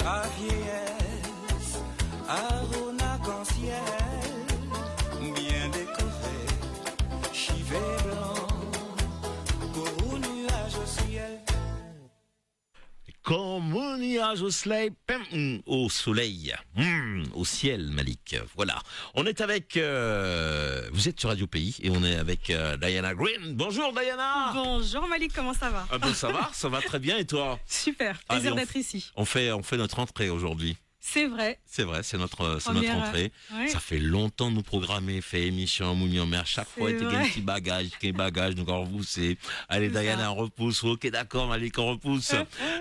la vieillesse, aronac en ciel, bien décoré, chivet blanc, pour un nuage au ciel. Comme un nuage au soleil, au soleil, au ciel, Malik. Voilà. On est avec, vous êtes sur Radio Pays et on est avec Diana Green. Bonjour Diana. Bonjour Malik, comment ça va? Ah ben ça va très bien et toi? Super, plaisir d'être ici. On fait notre entrée aujourd'hui. C'est vrai, c'est notre entrée. Ouais. Ça fait longtemps de nous programmer, fait émission, mounion, mais à chaque fois, il y a un petit bagage, donc on repousse. Allez, C'est Diana, ça. on repousse. Ok, d'accord, Malik, on repousse.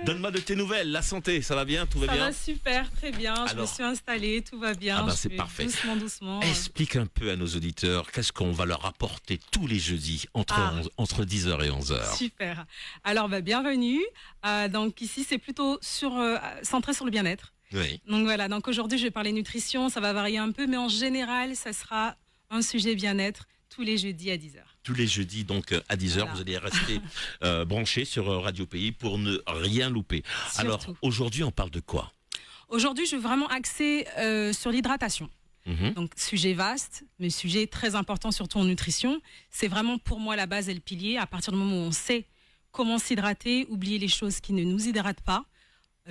Donne-moi de tes nouvelles, la santé, ça va bien, tout va ça bien? va super, très bien. Je me Alors suis installée, tout va bien. Ah ben, Je c'est fais parfait. Doucement. Explique un peu à nos auditeurs, qu'est-ce qu'on va leur apporter tous les jeudis entre 10h et 11h. Super. Alors, bienvenue. Donc ici, c'est plutôt centré sur le bien-être. Oui. Donc voilà, donc aujourd'hui, je vais parler nutrition. Ça va varier un peu, mais en général, ça sera un sujet bien-être tous les jeudis à 10h. Tous les jeudis, donc à 10h, Voilà. vous allez rester branchés sur Radio Pays pour ne rien louper. Surtout. Alors, aujourd'hui, on parle de quoi? Aujourd'hui, je vais vraiment axer sur l'hydratation. Mhm. Donc, sujet vaste, mais sujet très important, surtout en nutrition. C'est vraiment pour moi la base et le pilier. À partir du moment où on sait comment s'hydrater, oublier les choses qui ne nous hydratent pas,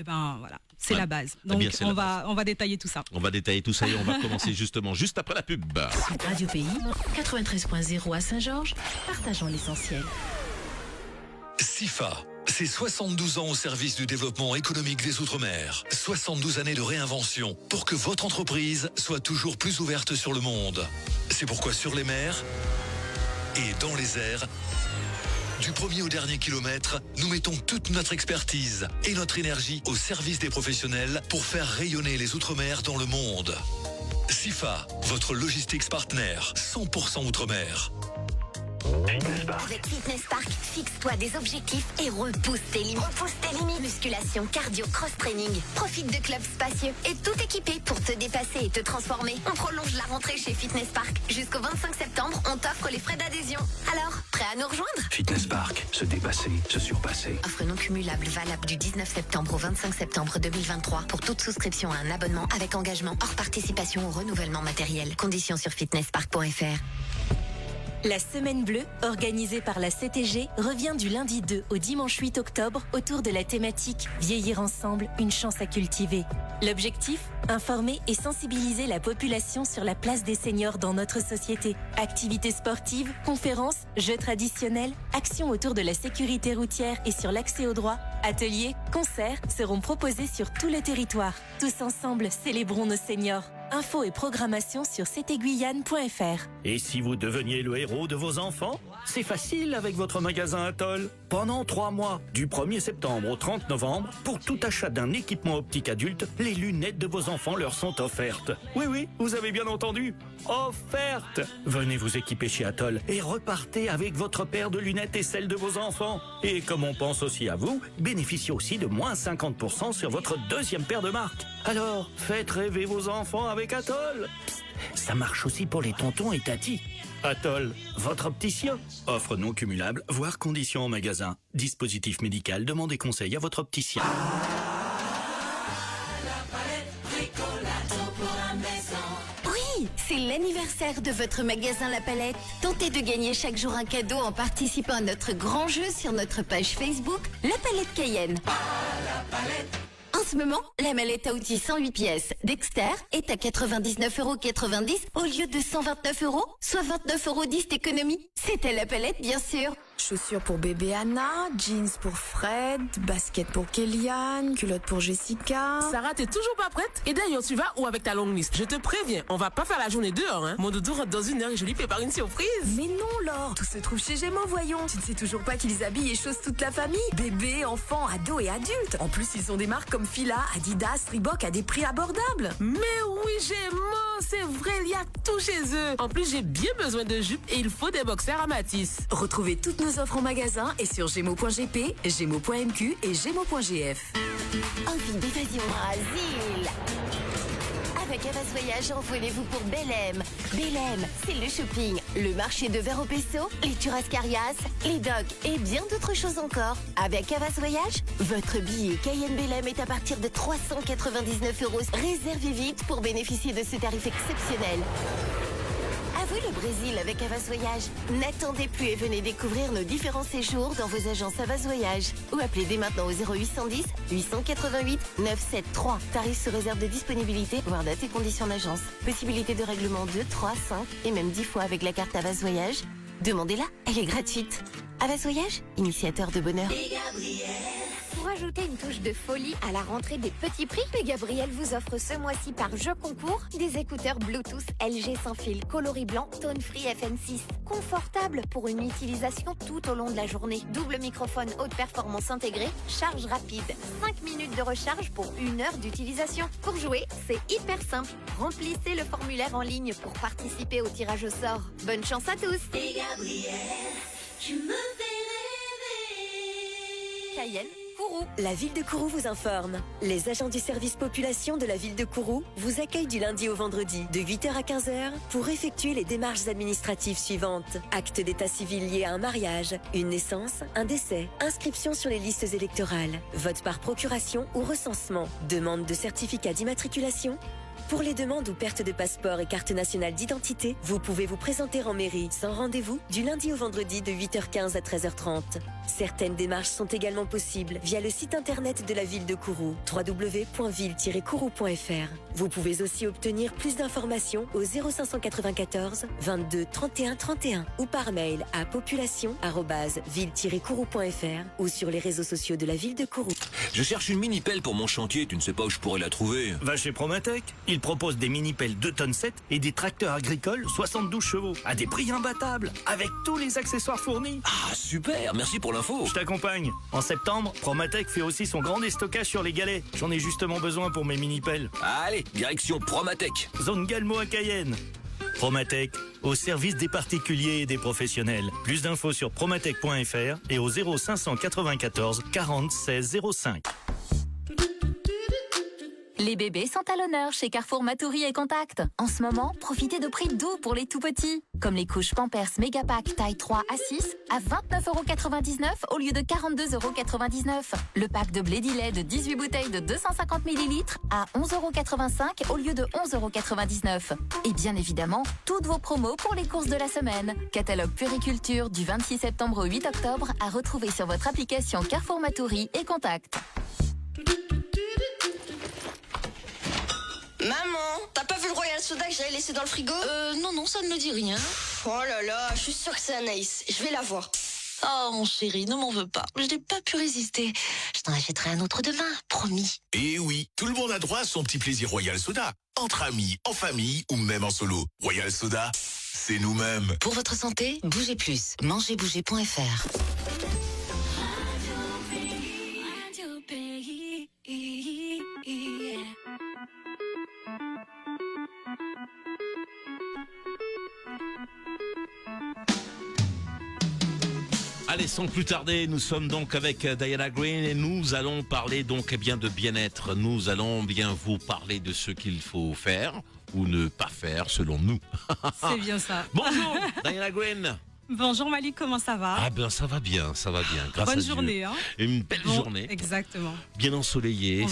voilà, c'est la base. Donc, bien, c'est on la va détailler tout ça. On va détailler tout ça et on va commencer justement juste après la pub. Radio Pays, 93.0 à Saint-Georges, partageons l'essentiel. SIFA, c'est 72 ans au service du développement économique des Outre-mer. 72 années de réinvention pour que votre entreprise soit toujours plus ouverte sur le monde. C'est pourquoi sur les mers et dans les airs, du premier au dernier kilomètre, nous mettons toute notre expertise et notre énergie au service des professionnels pour faire rayonner les Outre-mer dans le monde. SIFA, votre logistics partner, 100% Outre-mer. Avec Fitness Park, fixe-toi des objectifs et repousse tes limites. Musculation, cardio, cross-training. Profite de clubs spacieux et tout équipé pour te dépasser et te transformer. On prolonge la rentrée chez Fitness Park. Jusqu'au 25 septembre, on t'offre les frais d'adhésion. Alors, prêt à nous rejoindre? Fitness Park, se dépasser, se surpasser. Offre non cumulable valable du 19 septembre au 25 septembre 2023 pour toute souscription à un abonnement avec engagement hors participation au renouvellement matériel. Conditions sur fitnesspark.fr. La Semaine Bleue, organisée par la CTG, revient du lundi 2 au dimanche 8 octobre autour de la thématique « Vieillir ensemble, une chance à cultiver ». L'objectif ? Informer et sensibiliser la population sur la place des seniors dans notre société. Activités sportives, conférences, jeux traditionnels, actions autour de la sécurité routière et sur l'accès aux droits, ateliers, concerts seront proposés sur tout le territoire. Tous ensemble, célébrons nos seniors. Infos et programmation sur ctguyane.fr. Et si vous deveniez le héros de vos enfants? C'est facile avec votre magasin Atoll. Pendant 3 mois, du 1er septembre au 30 novembre, pour tout achat d'un équipement optique adulte, les lunettes de vos enfants leur sont offertes. Oui, vous avez bien entendu. Offertes! Venez vous équiper chez Atoll et repartez avec votre paire de lunettes et celle de vos enfants. Et comme on pense aussi à vous, bénéficiez aussi de moins 50% sur votre deuxième paire de marque. Alors, faites rêver vos enfants avec Atoll. Psst, ça marche aussi pour les tontons et tatis. Atoll, votre opticien. Offre non cumulable, voire conditions en magasin. Dispositif médical, demandez conseil à votre opticien. Oui, c'est l'anniversaire de votre magasin La Palette. Tentez de gagner chaque jour un cadeau en participant à notre grand jeu sur notre page Facebook La Palette Cayenne. En ce moment, la mallette à outils 108 pièces Dexter est à 99,90 € au lieu de 129 €, soit 29,10 € d'économie. C'est à La Palette, bien sûr. Chaussures pour bébé Anna, jeans pour Fred, basket pour Kéliane, culotte pour Jessica. Sarah, t'es toujours pas prête? Et d'ailleurs, tu vas où avec ta longue liste? Je te préviens, on va pas faire la journée dehors, hein. Mon doudou rentre dans 1 heure et je lui prépare une surprise. Mais non, Laure, tout se trouve chez Gémeaux, voyons. Tu ne sais toujours pas qu'ils habillent et chaussent toute la famille. Bébés, enfants, ados et adultes. En plus, ils ont des marques comme Fila, Adidas, Reebok à des prix abordables. Mais oui, Gémeaux, c'est vrai, il y a tout chez eux. En plus, j'ai bien besoin de jupes et il faut des boxers à Matisse. Retrouvez toutes nos offres en magasin et sur gémeaux.gp, gémeaux.mq et gémeaux.gf. Envie d'évasion Brésil. Avec Havas Voyage, envolez-vous pour Belém. Belém, c'est le shopping, le marché de verre au peso, les churrascarias, les docks et bien d'autres choses encore. Avec Havas Voyage, votre billet Cayenne Belém est à partir de 399 €. Réservez vite pour bénéficier de ce tarif exceptionnel. À vous le Brésil avec Havas Voyage. N'attendez plus et venez découvrir nos différents séjours dans vos agences Havas Voyage. Ou appelez dès maintenant au 0810 888 973. Tarif sous réserve de disponibilité, voire date et conditions d'agence. Possibilité de règlement 2, 3, 5 et même 10 fois avec la carte Havas Voyage. Demandez-la, elle est gratuite. Havas Voyage, initiateur de bonheur. Pour ajouter une touche de folie à la rentrée des petits prix, P. Gabriel vous offre ce mois-ci par jeu concours des écouteurs Bluetooth LG sans fil coloris blanc Tone Free FM6. Confortable pour une utilisation tout au long de la journée. Double microphone haute performance intégrée, charge rapide. 5 minutes de recharge pour 1 heure d'utilisation. Pour jouer, c'est hyper simple. Remplissez le formulaire en ligne pour participer au tirage au sort. Bonne chance à tous. P. Gabriel, tu me fais rêver. Cayenne, Kourou. La ville de Kourou vous informe. Les agents du service population de la ville de Kourou vous accueillent du lundi au vendredi de 8h à 15h pour effectuer les démarches administratives suivantes. Acte d'état civil lié à un mariage, une naissance, un décès, inscription sur les listes électorales, vote par procuration ou recensement, demande de certificat d'immatriculation. Pour les demandes ou pertes de passeport et carte nationale d'identité, vous pouvez vous présenter en mairie sans rendez-vous du lundi au vendredi de 8h15 à 13h30. Certaines démarches sont également possibles via le site internet de la ville de Kourou, www.ville-kourou.fr. Vous pouvez aussi obtenir plus d'informations au 0594 22 31 31 ou par mail à population@ville-kourou.fr ou sur les réseaux sociaux de la ville de Kourou. Je cherche une mini-pelle pour mon chantier, tu ne sais pas où je pourrais la trouver. Va chez Promatec. Ils proposent des mini-pelles 2 tonnes 7 et des tracteurs agricoles 72 chevaux à des prix imbattables avec tous les accessoires fournis. Ah super, merci pour l'info. Je t'accompagne. En septembre, Promatec fait aussi son grand déstockage sur les galets. J'en ai justement besoin pour mes mini-pelles. Allez, direction Promatec. Zone Galmo à Cayenne. Promatec, au service des particuliers et des professionnels. Plus d'infos sur promatec.fr et au 0594 40 16 05. Les bébés sont à l'honneur chez Carrefour Matoury et Contact. En ce moment, profitez de prix doux pour les tout-petits. Comme les couches Pampers Megapack taille 3 à 6 à 29,99 € au lieu de 42,99 €. Le pack de Blédilet de 18 bouteilles de 250 ml à 11,85 € au lieu de 11,99 €. Et bien évidemment, toutes vos promos pour les courses de la semaine. Catalogue Puriculture du 26 septembre au 8 octobre à retrouver sur votre application Carrefour Matoury et Contact. Maman, t'as pas vu le Royal Soda que j'avais laissé dans le frigo? Non, ça ne me dit rien. Oh là là, je suis sûre que c'est Anaïs. Je vais la voir. Oh, mon chéri, ne m'en veux pas. Je n'ai pas pu résister. Je t'en achèterai un autre demain, promis. Et oui, tout le monde a droit à son petit plaisir Royal Soda. Entre amis, en famille ou même en solo. Royal Soda, c'est nous-mêmes. Pour votre santé, bougez plus. Mangerbouger.fr. Allez, sans plus tarder, nous sommes donc avec Diana Green et nous allons parler donc bien de bien-être. Nous allons bien vous parler de ce qu'il faut faire ou ne pas faire selon nous. C'est bien ça. Bonjour Diana Green. Bonjour Malik, comment ça va? Ah ben ça va bien, grâce Bonne à Dieu. journée, hein. Une belle journée. Exactement. Bien ensoleillée,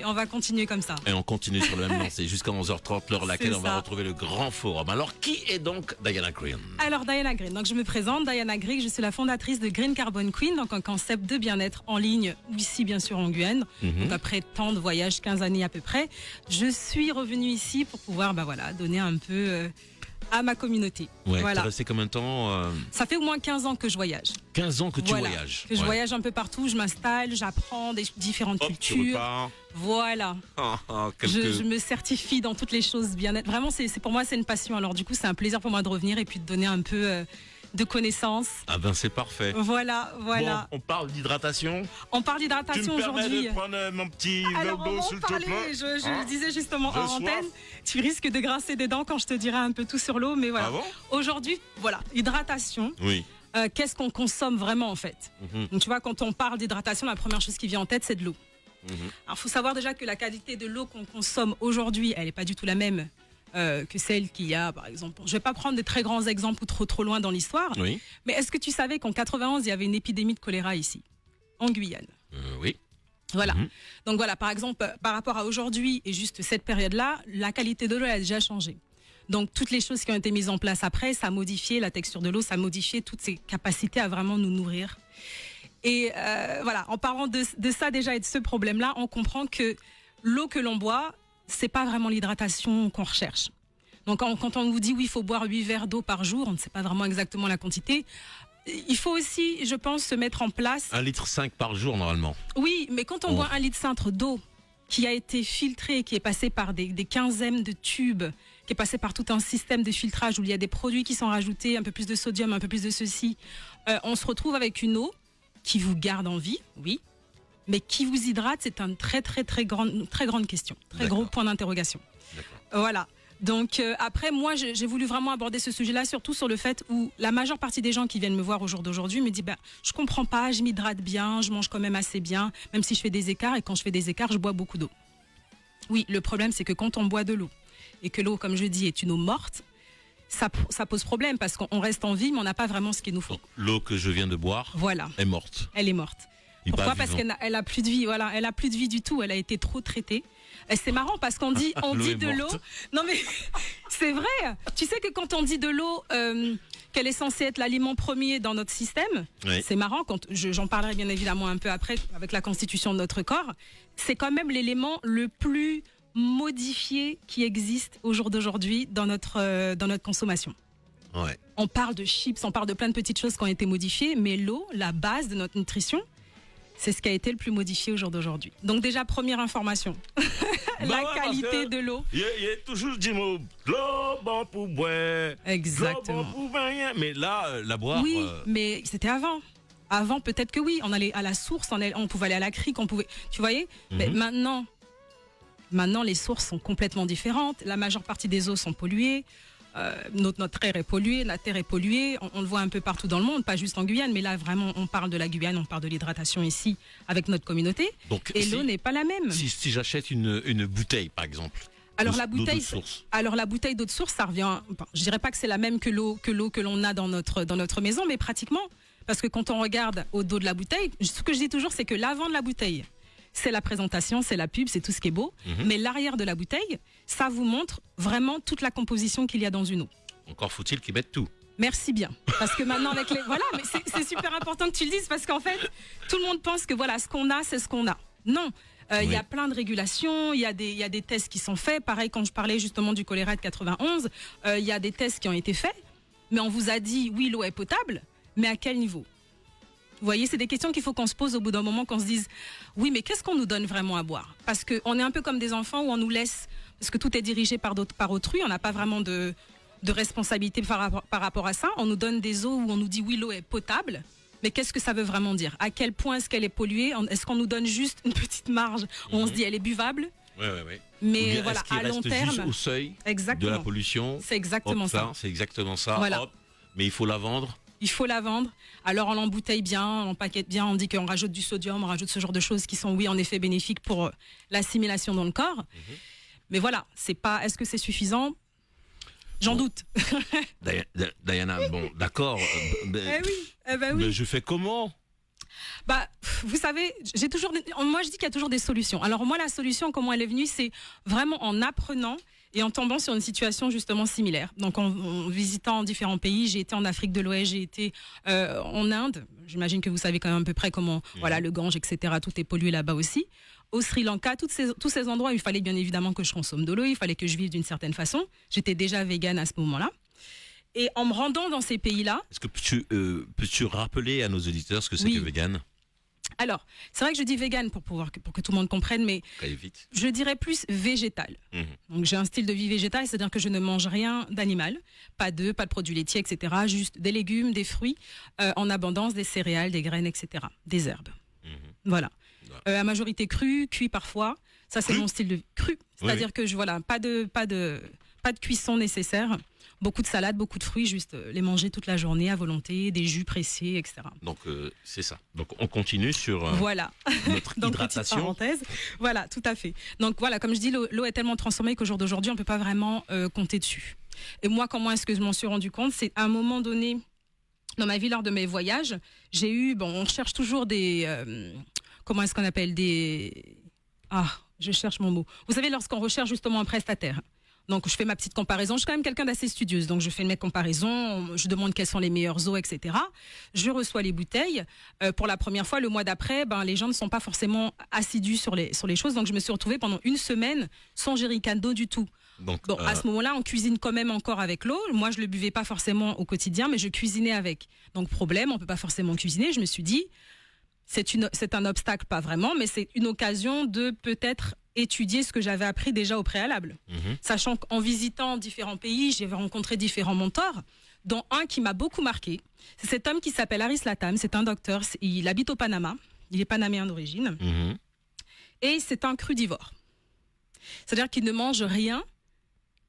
On va continuer comme ça. Et on continue sur le même lancé jusqu'à 11h30, l'heure à laquelle on va ça. retrouver le grand forum. Alors, qui est donc Diana Green? Alors Diana Green, donc je me présente, Diana Green, je suis la fondatrice de Green Carbon Queen, donc un concept de bien-être en ligne, ici bien sûr en Guyane. Donc après tant de voyages, 15 années à peu près, je suis revenue ici pour pouvoir donner un peu à ma communauté. Ouais, voilà. T'es resté combien de temps Ça fait au moins 15 ans que je voyage. 15 ans que tu voyages. Que je voyage un peu partout, je m'installe, j'apprends des différentes cultures. Tu repars. Voilà. Je me certifie dans toutes les choses bien-être. Vraiment, pour moi, c'est une passion. Alors du coup, c'est un plaisir pour moi de revenir et puis de donner un peu de connaissances. Ah ben c'est parfait. Voilà. Bon, on parle d'hydratation. On parle d'hydratation aujourd'hui. Tu me permets de prendre mon petit verre d'eau s'il te plaît? Je le disais justement en antenne, tu risques de grincer des dents quand je te dirai un peu tout sur l'eau, mais voilà. Ah bon? Aujourd'hui, hydratation. Oui. Qu'est-ce qu'on consomme vraiment en fait? Donc tu vois, quand on parle d'hydratation, la première chose qui vient en tête, c'est de l'eau. Alors, il faut savoir déjà que la qualité de l'eau qu'on consomme aujourd'hui, elle n'est pas du tout la même que celle qu'il y a, par exemple. Je ne vais pas prendre des très grands exemples ou trop loin dans l'histoire, mais est-ce que tu savais qu'en 91, il y avait une épidémie de choléra ici, en Guyane? Oui. Voilà. Donc voilà, par exemple, par rapport à aujourd'hui et juste cette période-là, la qualité de l'eau a déjà changé. Donc toutes les choses qui ont été mises en place après, ça a modifié la texture de l'eau, ça a modifié toutes ses capacités à vraiment nous nourrir. Et voilà, en parlant de ça déjà et de ce problème-là, on comprend que l'eau que l'on boit, c'est pas vraiment l'hydratation qu'on recherche. Donc quand on vous dit oui, il faut boire 8 verres d'eau par jour, on ne sait pas vraiment exactement la quantité. Il faut aussi, je pense, se mettre en place... 1,5 litre par jour, normalement. Oui, mais quand on boit 1,5 litre d'eau qui a été filtrée, qui est passée par des quinzaines de tubes, qui est passée par tout un système de filtrage où il y a des produits qui sont rajoutés, un peu plus de sodium, un peu plus de ceci, on se retrouve avec une eau qui vous garde en vie, oui, mais qui vous hydrate, c'est une très grande question, très gros point d'interrogation. Voilà. Donc après, moi, j'ai voulu vraiment aborder ce sujet-là, surtout sur le fait où la majeure partie des gens qui viennent me voir au jour d'aujourd'hui me disent je comprends pas, je m'hydrate bien, je mange quand même assez bien, même si je fais des écarts, et quand je fais des écarts, je bois beaucoup d'eau. Oui, le problème, c'est que quand on boit de l'eau, et que l'eau, comme je dis, est une eau morte, ça pose problème, parce qu'on reste en vie, mais on n'a pas vraiment ce qu'il nous faut. L'eau que je viens de boire est morte. Elle est morte. Pourquoi? Parce qu'elle a plus de vie, voilà, elle a plus de vie du tout, elle a été trop traitée. Et c'est marrant parce qu'on dit de l'eau. Non mais c'est vrai. Tu sais que quand on dit de l'eau, qu'elle est censée être l'aliment premier dans notre système, c'est marrant. J'en parlerai bien évidemment un peu après avec la constitution de notre corps. C'est quand même l'élément le plus modifié qui existe au jour d'aujourd'hui dans notre consommation. Ouais. On parle de chips, on parle de plein de petites choses qui ont été modifiées, mais l'eau, la base de notre nutrition, c'est ce qui a été le plus modifié au jour d'aujourd'hui. Donc déjà, première information, la qualité de l'eau. Il y a toujours dit l'eau bon pour boire. Exactement. L'eau bon pour boire. Mais là, la boire... Oui, mais c'était avant. Avant, peut-être que oui, on allait à la source, on pouvait aller à la crique, tu voyais. Mais maintenant, les sources sont complètement différentes. La majeure partie des eaux sont polluées. Notre air est pollué, la terre est polluée, on le voit un peu partout dans le monde, pas juste en Guyane, mais là vraiment on parle de la Guyane, on parle de l'hydratation ici avec notre communauté. Donc, et l'eau n'est pas la même. Si j'achète une bouteille par exemple, alors la bouteille d'eau de source, ça revient, je dirais pas que c'est la même que l'eau que l'on a dans notre maison, mais pratiquement, parce que quand on regarde au dos de la bouteille, ce que je dis toujours, c'est que l'avant de la bouteille, c'est la présentation, c'est la pub, c'est tout ce qui est beau. Mais l'arrière de la bouteille, ça vous montre vraiment toute la composition qu'il y a dans une eau. Encore faut-il qu'ils mettent tout. Merci bien. Parce que maintenant, avec les... Voilà, mais c'est super important que tu le dises, parce qu'en fait, tout le monde pense que voilà, ce qu'on a, c'est ce qu'on a. Non. Il y a plein de régulations, il y a des tests qui sont faits. Pareil, quand je parlais justement du choléra de 91, il y a des tests qui ont été faits. Mais on vous a dit, oui, l'eau est potable, mais à quel niveau ? Vous voyez, c'est des questions qu'il faut qu'on se pose au bout d'un moment, qu'on se dise oui, mais qu'est-ce qu'on nous donne vraiment à boire? Parce qu'on est un peu comme des enfants où on nous laisse, parce que tout est dirigé par autrui, on n'a pas vraiment de responsabilité par rapport à ça. On nous donne des eaux où on nous dit oui, l'eau est potable, mais qu'est-ce que ça veut vraiment dire? À quel point est-ce qu'elle est polluée? Est-ce qu'on nous donne juste une petite marge où on se dit elle est buvable? Oui. Mais voilà, à long terme, juste au seuil de la pollution. C'est exactement ça. C'est exactement ça. Voilà. Mais il faut la vendre. Il faut la vendre. Alors on l'embouteille bien, on l'empaquette bien, on dit qu'on rajoute du sodium, on rajoute ce genre de choses qui sont, oui, en effet bénéfiques pour l'assimilation dans le corps. Mais voilà, c'est pas. Est-ce que c'est suffisant? J'en doute. Diana, bon, d'accord. Oui. Mais je fais comment? Vous savez, moi je dis qu'il y a toujours des solutions. Alors moi, la solution, comment elle est venue, c'est vraiment en apprenant et en tombant sur une situation justement similaire. Donc en visitant différents pays, j'ai été en Afrique de l'Ouest, j'ai été en Inde. J'imagine que vous savez quand même à peu près comment, voilà, le Gange, etc. Tout est pollué là-bas aussi. Au Sri Lanka, tous ces endroits où il fallait bien évidemment que je consomme de l'eau, il fallait que je vive d'une certaine façon. J'étais déjà végane à ce moment-là. Et en me rendant dans ces pays-là... Est-ce que peux-tu rappeler à nos auditeurs ce que c'est que vegan? Alors, c'est vrai que je dis vegan pour que tout le monde comprenne, mais je dirais plus végétal. Donc j'ai un style de vie végétal, c'est-à-dire que je ne mange rien d'animal, pas d'œufs, pas de produits laitiers, etc. Juste des légumes, des fruits, en abondance, des céréales, des graines, etc. Des herbes. Voilà. À majorité crue, cuit parfois. Ça, c'est mon style de vie. Cru. C'est-à-dire que pas de cuisson nécessaire. Beaucoup de salades, beaucoup de fruits, juste les manger toute la journée à volonté, des jus pressés, etc. Donc c'est ça. Donc on continue sur voilà. notre Donc, hydratation. petite parenthèse. Voilà, tout à fait. Donc voilà, comme je dis, l'eau est tellement transformée qu'au jour d'aujourd'hui, on ne peut pas vraiment compter dessus. Et moi, comment est-ce que je m'en suis rendu compte? C'est à un moment donné, dans ma vie, lors de mes voyages, j'ai eu, on cherche toujours des, comment est-ce qu'on appelle je cherche mon mot. Vous savez, lorsqu'on recherche justement un prestataire. Donc, je fais ma petite comparaison. Je suis quand même quelqu'un d'assez studieuse. Donc, je fais mes comparaisons. Je demande quelles sont les meilleures eaux, etc. Je reçois les bouteilles. Pour la première fois, le mois d'après, les gens ne sont pas forcément assidus sur les choses. Donc, je me suis retrouvée pendant une semaine sans jerrycan d'eau du tout. Donc, à ce moment-là, on cuisine quand même encore avec l'eau. Moi, je ne le buvais pas forcément au quotidien, mais je cuisinais avec. Donc, problème, on ne peut pas forcément cuisiner. Je me suis dit, c'est un obstacle, pas vraiment, mais c'est une occasion de peut-être étudier ce que j'avais appris déjà au préalable. Sachant qu'en visitant différents pays, j'ai rencontré différents mentors, dont un qui m'a beaucoup marqué. C'est cet homme qui s'appelle Aris Latam, c'est un docteur, il habite au Panama, il est panaméen d'origine, et c'est un crudivore. C'est-à-dire qu'il ne mange rien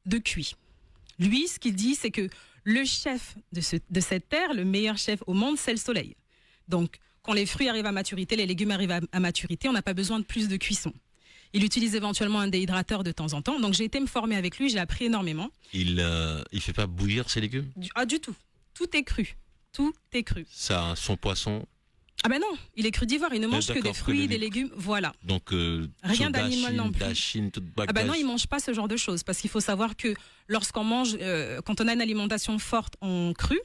de cuit. Lui, ce qu'il dit, c'est que le chef de cette terre, le meilleur chef au monde, c'est le soleil. Donc, quand les fruits arrivent à maturité, les légumes arrivent à maturité, on n'a pas besoin de plus de cuisson. Il utilise éventuellement un déhydrateur de temps en temps. Donc, j'ai été me former avec lui, j'ai appris énormément. Il fait pas bouillir ses légumes? Du tout. Tout est cru. Tout est cru. Ça, son poisson? Ah ben non, il est crudivore, il ne mange que des fruits, des légumes, voilà. Donc, rien d'animal non plus. Ah ben non, il ne mange pas ce genre de choses. Parce qu'il faut savoir que lorsqu'on mange, quand on a une alimentation forte en cru,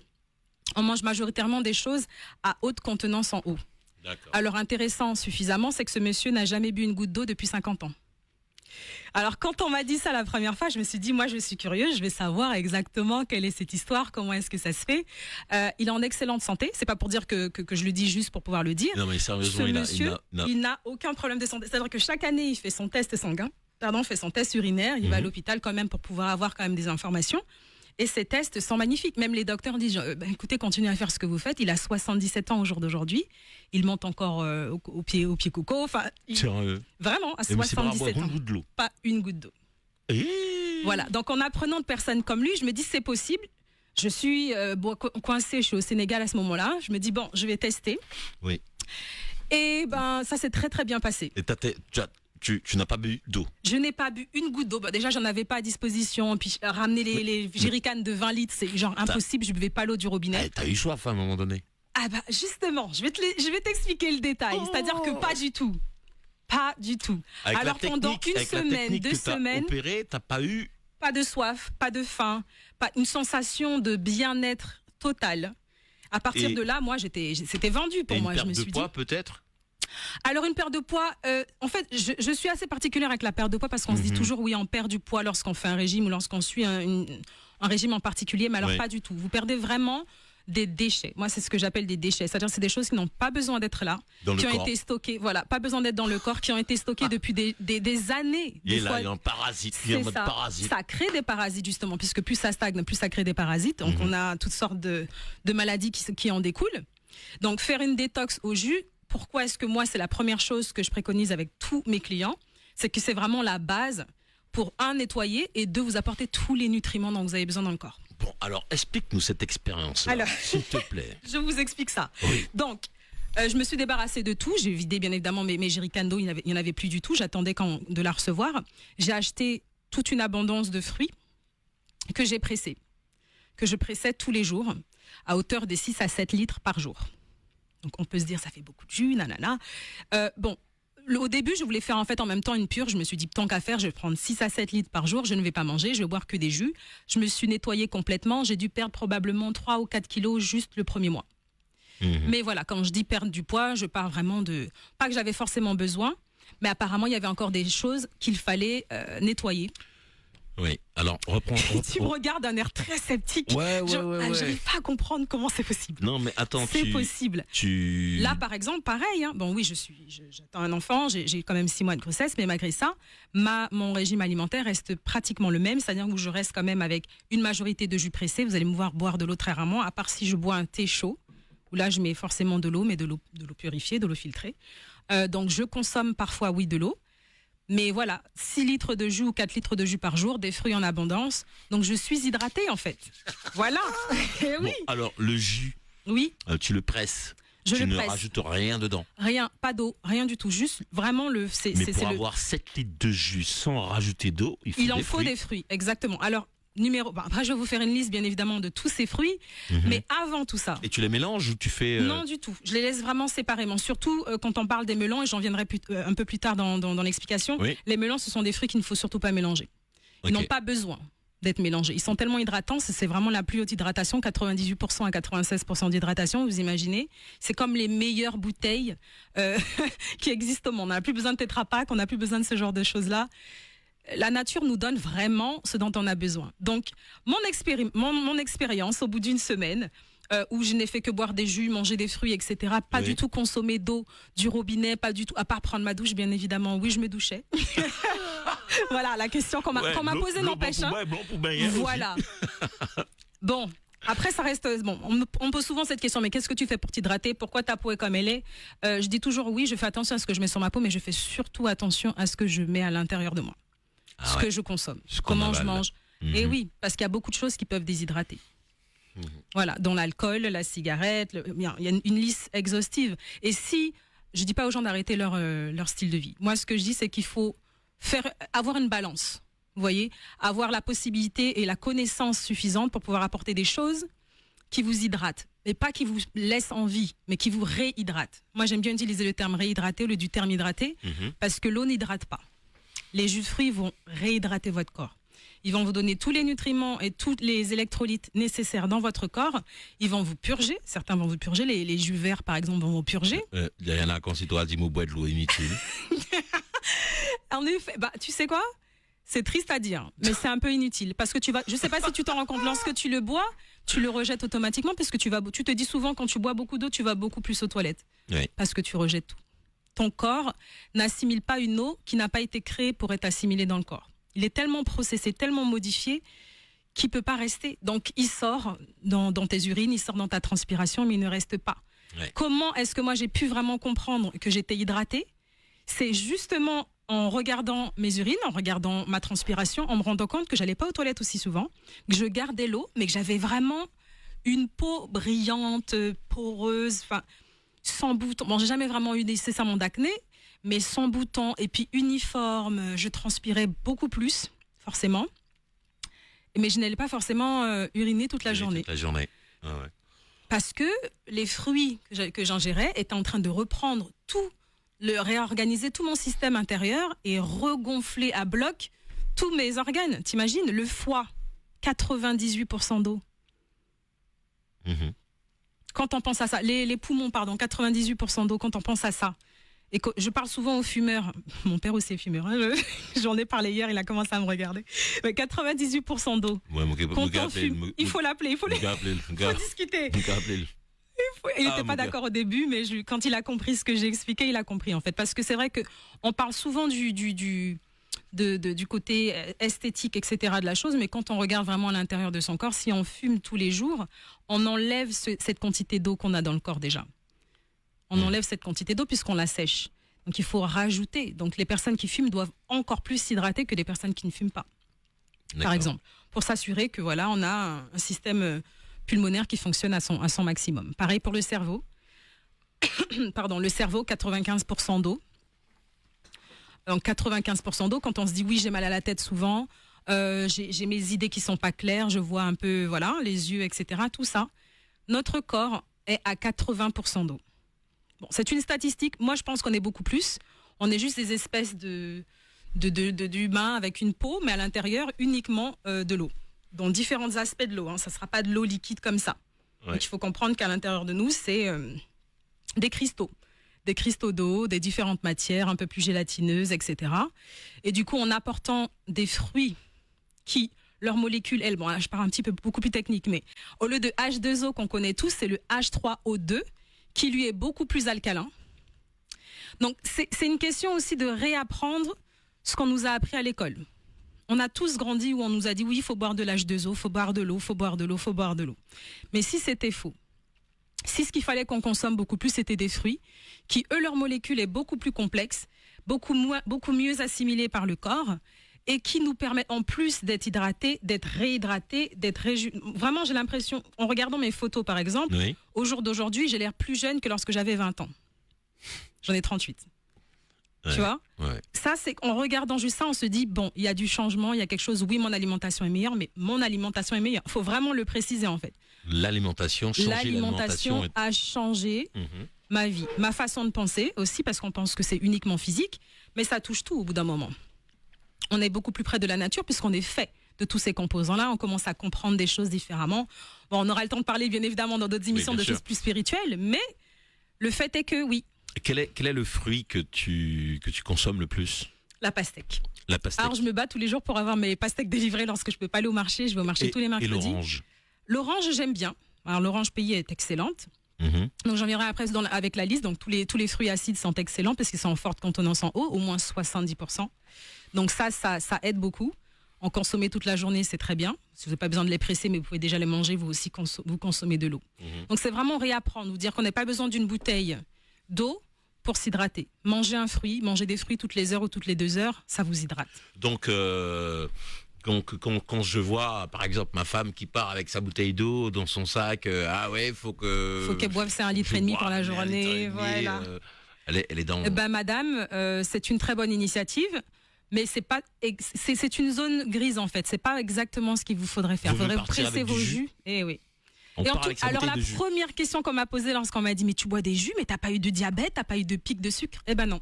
on mange majoritairement des choses à haute contenance en eau. Alors intéressant suffisamment, c'est que ce monsieur n'a jamais bu une goutte d'eau depuis 50 ans. Alors quand on m'a dit ça la première fois, je me suis dit, moi je suis curieuse, je vais savoir exactement quelle est cette histoire, comment est-ce que ça se fait. Il est en excellente santé, c'est pas pour dire que je le dis juste pour pouvoir le dire. Non mais sérieusement, ce monsieur, il n'a aucun problème de santé. C'est-à-dire que chaque année, il fait son test sanguin, fait son test urinaire, il va à l'hôpital quand même pour pouvoir avoir quand même des informations. Et ces tests sont magnifiques. Même les docteurs disent, écoutez, continuez à faire ce que vous faites. Il a 77 ans au jour d'aujourd'hui. Il monte encore au pied coco. Enfin, vraiment, à 77 ans. Pas une goutte d'eau. Voilà. Donc, en apprenant de personnes comme lui, je me dis, c'est possible. Je suis coincée, je suis au Sénégal à ce moment-là. Je me dis, je vais tester. Oui. Et ça s'est très, très bien passé. Et tu n'as pas bu d'eau? Je n'ai pas bu une goutte d'eau. Déjà, j'en avais pas à disposition. Puis ramener les jerrycans de 20 litres, c'est genre impossible. Je buvais pas l'eau du robinet. T'as eu soif à un moment donné? Ah justement, je vais t'expliquer le détail. C'est-à-dire que pas du tout. Pas du tout. Alors pendant une semaine, 2 semaines, t'as pas eu? Pas de soif, pas de faim, pas une sensation de bien-être total. À partir de là, moi, c'était vendu pour moi. Une perte de poids peut-être? Alors une perte de poids, en fait, je suis assez particulière avec la perte de poids parce qu'on se dit toujours oui, on perd du poids lorsqu'on fait un régime ou lorsqu'on suit un régime en particulier, mais alors pas du tout. Vous perdez vraiment des déchets. Moi, c'est ce que j'appelle des déchets. C'est-à-dire c'est des choses qui n'ont pas besoin d'être là, qui ont été stockées, pas besoin d'être dans le corps, qui ont été stockées depuis des années. Il est là, il est en parasite, il est en mode parasite. Ça crée des parasites justement, puisque plus ça stagne, plus ça crée des parasites. Donc on a toutes sortes de maladies qui en découlent. Donc faire une détox au jus. Pourquoi est-ce que moi, c'est la première chose que je préconise avec tous mes clients? C'est que c'est vraiment la base pour, nettoyer et 2, vous apporter tous les nutriments dont vous avez besoin dans le corps. Bon, alors explique-nous cette expérience-là, s'il te plaît. Je vous explique ça. Oui. Donc, je me suis débarrassée de tout. J'ai vidé bien évidemment mes jerrycans d'eau, il n'y en avait plus du tout. J'attendais de la recevoir. J'ai acheté toute une abondance de fruits que j'ai pressés, que je pressais tous les jours à hauteur de 6 à 7 litres par jour. Donc on peut se dire ça fait beaucoup de jus, nanana. Au début, je voulais faire en même temps une purge. Je me suis dit tant qu'à faire, je vais prendre 6 à 7 litres par jour. Je ne vais pas manger, je vais boire que des jus. Je me suis nettoyée complètement. J'ai dû perdre probablement 3 ou 4 kilos juste le premier mois. Mais voilà, quand je dis perdre du poids, je parle vraiment de... Pas que j'avais forcément besoin, mais apparemment, il y avait encore des choses qu'il fallait nettoyer. Oui, alors reprends. Tu me regardes d'un air très sceptique. Ouais. J'arrive pas à comprendre comment c'est possible. Non, mais attends, c'est possible. Là, par exemple, pareil. Bon, oui, j'attends un enfant, j'ai quand même 6 mois de grossesse, mais malgré ça, mon régime alimentaire reste pratiquement le même, c'est-à-dire que je reste quand même avec une majorité de jus pressés. Vous allez me voir boire de l'eau très rarement, à part si je bois un thé chaud, où là, je mets forcément de l'eau, mais de l'eau purifiée, de l'eau filtrée. Donc, je consomme parfois, oui, de l'eau. Mais voilà, 6 litres de jus ou 4 litres de jus par jour, des fruits en abondance. Donc je suis hydratée en fait. Voilà. Eh oui. Bon, alors le jus, Oui, tu le presses. je Tu le ne presse. rajoutes rien dedans. Rien, pas d'eau, rien du tout. Juste vraiment Mais pour avoir 7 litres de jus sans rajouter d'eau, il faut Il en des faut fruits. des fruits, exactement. Alors, après, je vais vous faire une liste, bien évidemment, de tous ces fruits. Mais avant tout ça, Et tu les mélanges ou tu fais... non du tout. Je les laisse vraiment séparément. Surtout quand on parle des melons, et j'en viendrai un peu plus tard dans l'explication. Oui. Les melons, ce sont des fruits qu'il ne faut surtout pas mélanger. Ils Ok. n'ont pas besoin d'être mélangés. Ils sont tellement hydratants, c'est vraiment la plus haute hydratation, 98% à 96% d'hydratation, vous imaginez. C'est comme les meilleures bouteilles qui existent au monde. On n'a plus besoin de Tetra Pak, on n'a plus besoin de ce genre de choses-là. La nature nous donne vraiment ce dont on a besoin. Donc, mon expérience au bout d'une semaine, où je n'ai fait que boire des jus, manger des fruits, etc., pas du tout consommer d'eau du robinet, pas du tout, à part prendre ma douche, bien évidemment. Oui, je me douchais. Voilà, la question qu'on m'a posée n'empêche. Hein. Voilà. Bon. Après, ça reste. Bon, on me pose souvent cette question, mais qu'est-ce que tu fais pour t'hydrater? Pourquoi ta peau est comme elle est? Je dis toujours oui, je fais attention à ce que je mets sur ma peau, mais je fais surtout attention à ce que je mets à l'intérieur de moi. Ce que je consomme, comment je mange. Et oui, parce qu'il y a beaucoup de choses qui peuvent déshydrater. Voilà, dont l'alcool, la cigarette, il y a une liste exhaustive. Et si, je dis pas aux gens d'arrêter leur style de vie. Moi, ce que je dis, c'est qu'il faut avoir une balance. Vous voyez, avoir la possibilité et la connaissance suffisante pour pouvoir apporter des choses qui vous hydratent. Et pas qui vous laissent en vie, mais qui vous réhydratent. Moi, j'aime bien utiliser le terme réhydrater au lieu du terme hydrater, parce que l'eau n'hydrate pas. Les jus de fruits vont réhydrater votre corps. Ils vont vous donner tous les nutriments et tous les électrolytes nécessaires dans votre corps. Ils vont vous purger. Certains vont vous purger. Les jus verts, par exemple, vont vous purger. Diana, quand tu dit boire de l'eau inutile. En effet, tu sais quoi? C'est triste à dire, mais c'est un peu inutile. Parce que je sais pas si tu t'en rends compte, lorsque tu le bois, tu le rejettes automatiquement parce que tu te dis souvent, quand tu bois beaucoup d'eau, tu vas beaucoup plus aux toilettes. Oui. Parce que tu rejettes tout. Ton corps n'assimile pas une eau qui n'a pas été créée pour être assimilée dans le corps. Il est tellement processé, tellement modifié qu'il ne peut pas rester. Donc, il sort dans tes urines, il sort dans ta transpiration, mais il ne reste pas. Ouais. Comment est-ce que moi, j'ai pu vraiment comprendre que j'étais hydratée? C'est justement en regardant mes urines, en regardant ma transpiration, en me rendant compte que je n'allais pas aux toilettes aussi souvent, que je gardais l'eau, mais que j'avais vraiment une peau brillante, poreuse, sans boutons. Bon, j'ai jamais vraiment eu nécessairement d'acné, mais sans boutons et puis uniforme. Je transpirais beaucoup plus, forcément. Mais je n'allais pas forcément uriner toute la journée. Toute la journée. Ah ouais. Parce que les fruits que j'ingérais étaient en train de reprendre tout, réorganiser tout mon système intérieur et regonfler à bloc tous mes organes. T'imagines, le foie, 98% d'eau. Quand on pense à ça, les poumons, 98% d'eau, quand on pense à ça. Et je parle souvent aux fumeurs. Mon père aussi est fumeur. Hein, j'en ai parlé hier, il a commencé à me regarder. Mais 98% d'eau. Ouais, quand on fume, il faut l'appeler, il faut discuter. Il n'était pas d'accord au début, mais quand il a compris ce que j'ai expliqué, il a compris en fait. Parce que c'est vrai qu'on parle souvent du côté esthétique, etc. de la chose, mais quand on regarde vraiment à l'intérieur de son corps, si on fume tous les jours, on enlève cette quantité d'eau qu'on a dans le corps déjà. On enlève cette quantité d'eau puisqu'on la sèche. Donc il faut rajouter. Donc les personnes qui fument doivent encore plus s'hydrater que les personnes qui ne fument pas. Par exemple, pour s'assurer que voilà, on a un système pulmonaire qui fonctionne à son maximum. Pareil pour le cerveau. Le cerveau, 95% d'eau. Donc 95% d'eau, quand on se dit oui, j'ai mal à la tête souvent, j'ai mes idées qui sont pas claires, je vois un peu, voilà, les yeux, etc. Tout ça, notre corps est à 80% d'eau. Bon, c'est une statistique. Moi, je pense qu'on est beaucoup plus. On est juste des espèces d'humains avec une peau, mais à l'intérieur, uniquement de l'eau. Dans différents aspects de l'eau. Hein. Ça ne sera pas de l'eau liquide comme ça. Ouais. Donc, il faut comprendre qu'à l'intérieur de nous, c'est des cristaux. Des cristaux d'eau, des différentes matières un peu plus gélatineuses, etc. Et du coup, en apportant des fruits qui, leurs molécules, elles, bon, là, je parle un petit peu beaucoup plus technique, mais au lieu de H2O qu'on connaît tous, c'est le H3O2, qui lui est beaucoup plus alcalin. Donc, c'est une question aussi de réapprendre ce qu'on nous a appris à l'école. On a tous grandi où on nous a dit, oui, il faut boire de l'H2O, il faut boire de l'eau, il faut boire de l'eau, il faut boire de l'eau. Mais si c'était faux, si ce qu'il fallait qu'on consomme beaucoup plus, c'était des fruits, qui, eux, leur molécule est beaucoup plus complexe, beaucoup mieux assimilée par le corps et qui nous permet en plus d'être hydraté, d'être réhydraté, Vraiment, j'ai l'impression, en regardant mes photos par exemple, au jour d'aujourd'hui, j'ai l'air plus jeune que lorsque j'avais 20 ans. J'en ai 38. Tu vois ? Ça, c'est en regardant juste ça, on se dit, bon, il y a du changement, il y a quelque chose, oui, mon alimentation est meilleure, mais mon alimentation est meilleure. Il faut vraiment le préciser en fait. L'alimentation a changé ma vie, ma façon de penser aussi, parce qu'on pense que c'est uniquement physique, mais ça touche tout au bout d'un moment. On est beaucoup plus près de la nature puisqu'on est fait de tous ces composants-là, on commence à comprendre des choses différemment. Bon, on aura le temps de parler bien évidemment dans d'autres émissions de choses plus spirituelles, mais le fait est que oui. Quel est le fruit que tu consommes le plus ? La pastèque. La pastèque. Alors je me bats tous les jours pour avoir mes pastèques délivrées lorsque je peux pas aller au marché. Je vais au marché tous les mercredis. Et l'orange ? L'orange, j'aime bien. Alors l'orange pays est excellente. Donc j'en viendrai après avec la liste. Donc tous les fruits acides sont excellents parce qu'ils sont en forte contenance en eau, au moins 70%. Donc ça aide beaucoup. En consommer toute la journée, c'est très bien. Si vous n'avez pas besoin de les presser, mais vous pouvez déjà les manger, vous aussi vous consommez de l'eau. Donc c'est vraiment réapprendre, vous dire qu'on n'a pas besoin d'une bouteille d'eau pour s'hydrater. Manger un fruit, manger des fruits toutes les heures ou toutes les 2 heures, ça vous hydrate. Donc quand je vois, par exemple, ma femme qui part avec sa bouteille d'eau dans son sac, faut qu'elle boive 1,5 litre par la journée. Voilà. Elle est dans... madame, c'est une très bonne initiative. Mais c'est une zone grise en fait. C'est pas exactement ce qu'il vous faudrait faire. Il faudrait presser vos jus. Eh oui. Alors la première question qu'on m'a posée lorsqu'on m'a dit mais tu bois des jus, mais t'as pas eu de diabète, t'as pas eu de pic de sucre ? Eh ben non.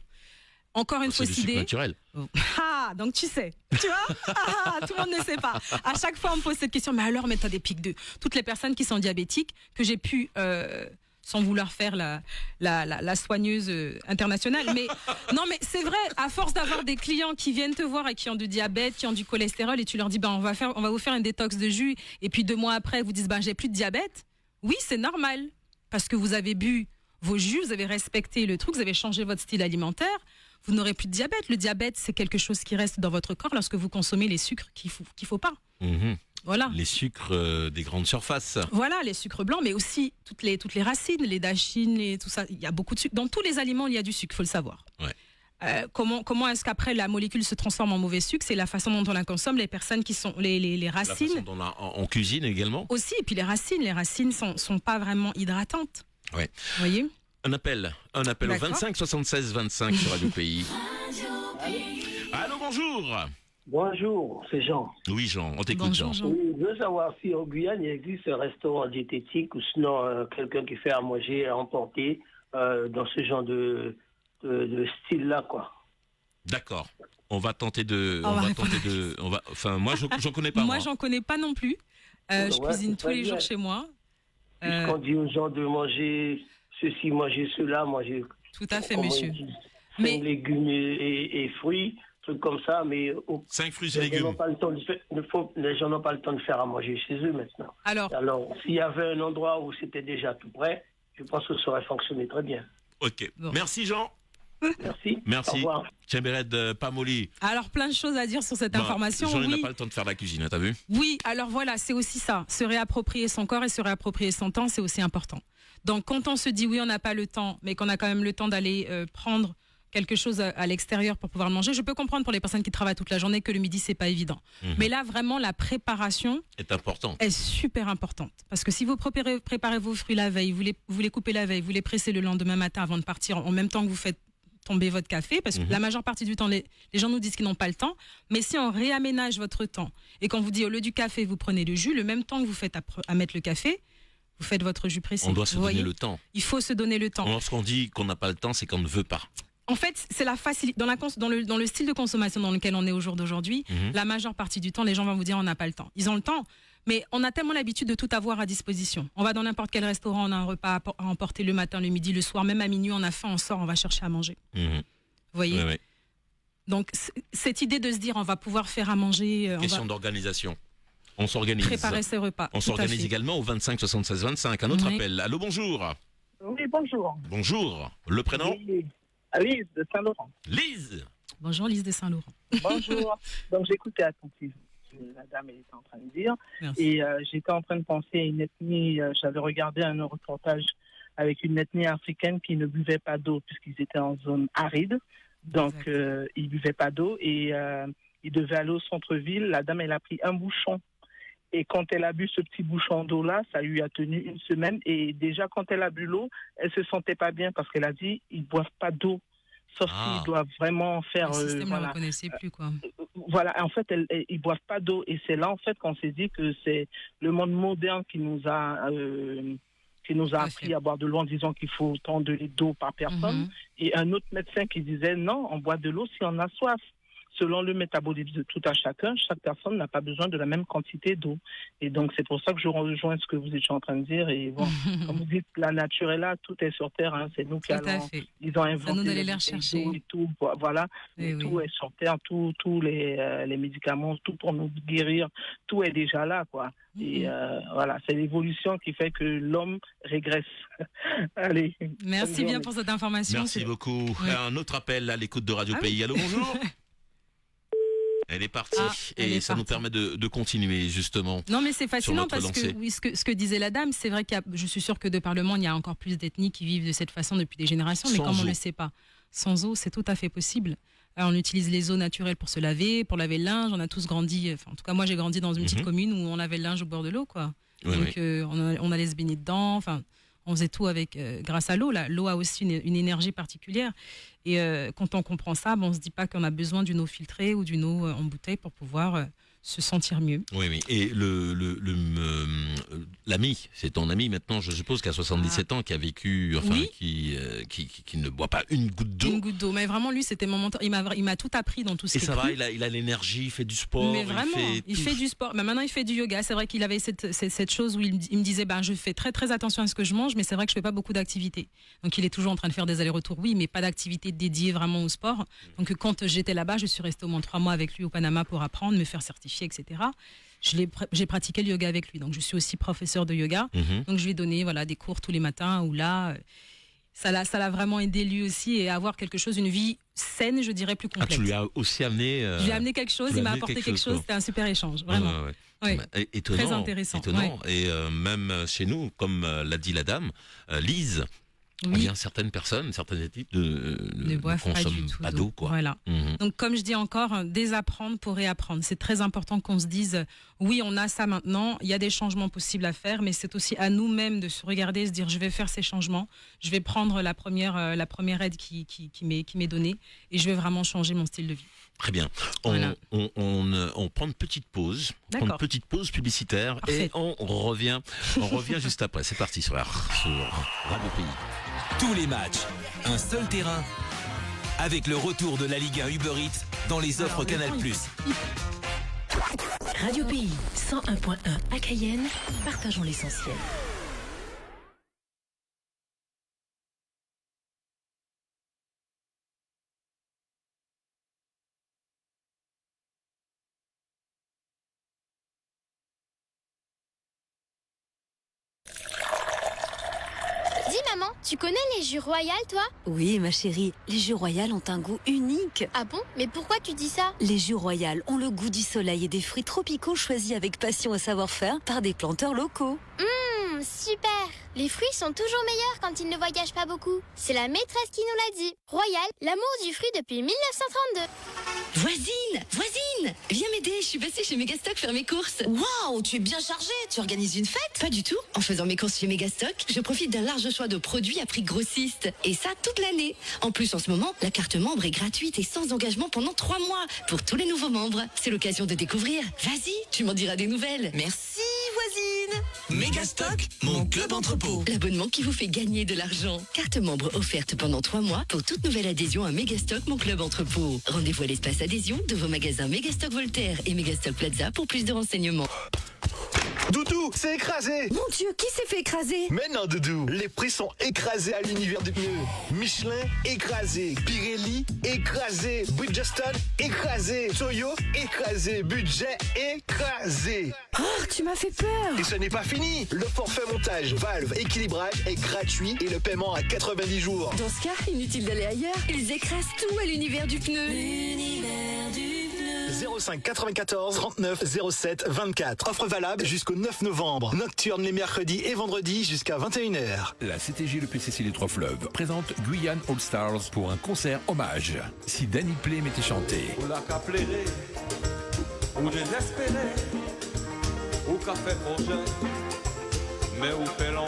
Encore une fausse idée. C'est naturel. Ah, donc tu sais. Tu vois ? Tout le monde ne sait pas. À chaque fois on me pose cette question, mais alors mais t'as des pics de... Toutes les personnes qui sont diabétiques que j'ai pu... sans vouloir faire la soigneuse internationale. Mais non, mais c'est vrai, à force d'avoir des clients qui viennent te voir et qui ont du diabète, qui ont du cholestérol, et tu leur dis, on va vous faire un détox de jus, et puis 2 mois après, vous disent, j'ai plus de diabète. Oui, c'est normal, parce que vous avez bu vos jus, vous avez respecté le truc, vous avez changé votre style alimentaire, vous n'aurez plus de diabète. Le diabète, c'est quelque chose qui reste dans votre corps lorsque vous consommez les sucres qu'il faut pas. Voilà. Les sucres des grandes surfaces. Voilà, les sucres blancs, mais aussi toutes les racines, les dachines, tout ça. Il y a beaucoup de sucre. Dans tous les aliments, il y a du sucre, il faut le savoir. Comment est-ce qu'après la molécule se transforme en mauvais sucre ? C'est la façon dont on la consomme, les personnes qui sont les racines. La façon dont on cuisine également. Aussi, et puis les racines sont pas vraiment hydratantes. Ouais. Vous voyez ? Un appel au 25 76 25 sur Radio Pays. Allô, bonjour. Bonjour, c'est Jean. Oui, Jean, on t'écoute, Jean. Oui, je veux savoir si en Guyane, il existe un restaurant diététique ou sinon quelqu'un qui fait à manger, à emporter dans ce genre de style-là, quoi. D'accord. On va tenter de... moi, j'en connais pas. Moi, j'en connais pas non plus. Je cuisine tous les jours chez moi. Puisqu'on dit aux gens de manger ceci, manger cela, manger... Tout à fait, monsieur. Mais... légumes et fruits... comme ça, mais 5 fruits et légumes. Les gens n'ont pas le temps de faire à manger chez eux maintenant. Alors s'il y avait un endroit où c'était déjà tout prêt, je pense que ça aurait fonctionné très bien. Ok. Bon. Merci Jean. Merci. Au revoir. Tchembered Pamoli. Alors plein de choses à dire sur cette information. Jean n'a pas le temps de faire la cuisine, t'as vu ? Oui, alors voilà, c'est aussi ça. Se réapproprier son corps et se réapproprier son temps, c'est aussi important. Donc quand on se dit oui, on n'a pas le temps, mais qu'on a quand même le temps d'aller prendre quelque chose à l'extérieur pour pouvoir le manger. Je peux comprendre pour les personnes qui travaillent toute la journée que le midi, c'est pas évident. Mais là, vraiment, la préparation est super importante. Parce que si vous préparez vos fruits la veille, vous les coupez la veille, vous les pressez le lendemain matin avant de partir, en même temps que vous faites tomber votre café, parce que la majeure partie du temps, les gens nous disent qu'ils n'ont pas le temps. Mais si on réaménage votre temps et qu'on vous dit au lieu du café, vous prenez le jus, le même temps que vous faites à mettre le café, vous faites votre jus pressé. On doit se donner le temps. Il faut se donner le temps. Lorsqu'on dit qu'on n'a pas le temps, c'est qu'on ne veut pas. En fait, c'est la facilité. Dans le style de consommation dans lequel on est au jour d'aujourd'hui, la majeure partie du temps, les gens vont vous dire on n'a pas le temps. Ils ont le temps, mais on a tellement l'habitude de tout avoir à disposition. On va dans n'importe quel restaurant, on a un repas à emporter le matin, le midi, le soir, même à minuit, on a faim, on sort, on va chercher à manger. Vous voyez ? Oui. Donc, cette idée de se dire on va pouvoir faire à manger... Question d'organisation. On s'organise. Préparer ses repas. On s'organise également au 25 76 25. Un autre appel. Allô, bonjour. Oui, bonjour. Bonjour. Le prénom ? Oui. Lise de Saint-Laurent. Lise. Bonjour Lise de Saint-Laurent. Bonjour. Donc j'écoutais attentivement ce que la dame était en train de dire. Merci. Et j'étais en train de penser à une ethnie, j'avais regardé un reportage avec une ethnie africaine qui ne buvait pas d'eau puisqu'ils étaient en zone aride. Donc, il buvait pas d'eau et il devait aller au centre-ville. La dame, elle a pris un bouchon. Et quand elle a bu ce petit bouchon d'eau-là, ça lui a tenu une semaine. Et déjà, quand elle a bu l'eau, elle se sentait pas bien parce qu'elle a dit, ils boivent pas d'eau. Sauf qu'ils doivent vraiment faire... Le système ne le reconnaissait plus, quoi. Voilà, en fait, ils boivent pas d'eau. Et c'est là, en fait, qu'on s'est dit que c'est le monde moderne qui nous a appris à boire de l'eau en disant qu'il faut tant de litres d'eau par personne. Et un autre médecin qui disait, non, on boit de l'eau si on a soif. Selon le métabolisme de tout à chacun, chaque personne n'a pas besoin de la même quantité d'eau. Et donc, c'est pour ça que je rejoins ce que vous étiez en train de dire. Et bon, comme vous dites, la nature est là, tout est sur Terre. Hein, c'est nous qui allons... Ils ont inventé les chercher. Et tout, voilà. Et tout est sur Terre, tous les médicaments, tout pour nous guérir, tout est déjà là, quoi. Et voilà, c'est l'évolution qui fait que l'homme régresse. Allez. Merci bien pour cette information. Merci beaucoup. Un autre appel à l'écoute de Radio Pays. Allô, bonjour. Elle est partie et ça nous permet de continuer justement. Non mais c'est fascinant parce que oui, ce que disait la dame, c'est vrai je suis sûre que de par le monde, il y a encore plus d'ethnies qui vivent de cette façon depuis des générations, mais comme on ne le sait pas, sans eau, c'est tout à fait possible. Alors, on utilise les eaux naturelles pour se laver, pour laver le linge. On a tous grandi, enfin, en tout cas moi j'ai grandi dans une petite commune où on lavait le linge au bord de l'eau, quoi. Donc on allait se baigner dedans, enfin. On faisait tout avec, grâce à l'eau. L'eau a aussi une énergie particulière. Et quand on comprend ça, on ne se dit pas qu'on a besoin d'une eau filtrée ou d'une eau en bouteille pour pouvoir se sentir mieux. Oui, oui. Et l'ami, c'est ton ami maintenant, je suppose, qui a 77 ans, qui a vécu, enfin, qui ne boit pas une goutte d'eau. Une goutte d'eau. Mais vraiment, lui, c'était mon mentor. Il m'a tout appris dans tout ce qui est. Et ça va, il a l'énergie, il fait du sport. Mais vraiment, il fait du sport. Mais maintenant, il fait du yoga. C'est vrai qu'il avait cette chose où il me disait, je fais très, très attention à ce que je mange, mais c'est vrai que je fais pas beaucoup d'activités. Donc, il est toujours en train de faire des allers-retours, oui, mais pas d'activité dédiée vraiment au sport. Donc, quand j'étais là-bas, je suis restée au moins 3 mois avec lui au Panama pour apprendre, me faire certifier, etc. J'ai pratiqué le yoga avec lui, donc je suis aussi professeur de yoga. Donc je lui ai donné des cours tous les matins où là, ça l'a vraiment aidé lui aussi et à avoir quelque chose, une vie saine, je dirais, plus complète. Tu lui as aussi amené... Je lui ai amené quelque chose, il m'a apporté quelque chose, c'était un super échange, vraiment. Étonnant, très intéressant. Étonnant. Et même chez nous, comme l'a dit la dame, Lise, bien certaines personnes, certaines types ne consomment pas d'eau, quoi. Voilà. Donc, comme je dis encore, désapprendre pour réapprendre. C'est très important qu'on se dise, oui, on a ça maintenant, il y a des changements possibles à faire, mais c'est aussi à nous-mêmes de se regarder et se dire, je vais faire ces changements, je vais prendre la première aide qui m'est donnée et je vais vraiment changer mon style de vie. Très bien. On prend une petite pause, publicitaire. Parfait. Et on revient juste après. C'est parti sur Radio Pays. Tous les matchs, un seul terrain, avec le retour de la Ligue 1 Uber Eats dans les offres Canal+. Radio Pays 101.1 à Cayenne, partageons l'essentiel. Maman, tu connais les jus royales, toi? Oui, ma chérie, les jus royales ont un goût unique. Ah bon? Mais pourquoi tu dis ça? Les jus royales ont le goût du soleil et des fruits tropicaux choisis avec passion et savoir-faire par des planteurs locaux. Super! Les fruits sont toujours meilleurs quand ils ne voyagent pas beaucoup. C'est la maîtresse qui nous l'a dit. Royal, l'amour du fruit depuis 1932. Voisine, viens m'aider, je suis passée chez Megastock faire mes courses. Waouh, tu es bien chargée, tu organises une fête? Pas du tout, en faisant mes courses chez Megastock, je profite d'un large choix de produits à prix grossiste. Et ça, toute l'année. En plus, en ce moment, la carte membre est gratuite et sans engagement pendant 3 mois pour tous les nouveaux membres. C'est l'occasion de découvrir. Vas-y, tu m'en diras des nouvelles. Merci, voisine. Megastock, mon club entrepôt. L'abonnement qui vous fait gagner de l'argent. Carte membre offerte pendant 3 mois pour toute nouvelle adhésion à Megastock, mon club entrepôt. Rendez-vous à l'espace adhésion de vos magasins Megastock Voltaire et Megastock Plaza pour plus de renseignements. Doudou, c'est écrasé! Mon Dieu, qui s'est fait écraser? Mais non, Doudou, les prix sont écrasés à l'univers du pneu. Michelin, écrasé. Pirelli, écrasé. Bridgestone, écrasé. Toyo, écrasé. Budget, écrasé. Oh, tu m'as fait peur! Et ce n'est pas fini! Le forfait montage, valve, équilibrage est gratuit et le paiement à 90 jours. Dans ce cas, inutile d'aller ailleurs. Ils écrasent tout à l'univers du pneu. L'univers du pneu. 05 94 39 07 24. Offre valable jusqu'au 9 novembre. Nocturne les mercredis et vendredis jusqu'à 21h. La CTG Le PCC Les Trois Fleuves présente Guyane All Stars pour un concert hommage. Si Danny Play m'était chanté. Ou la capleré, ou désespéré, ou café projet, mais où fait l'en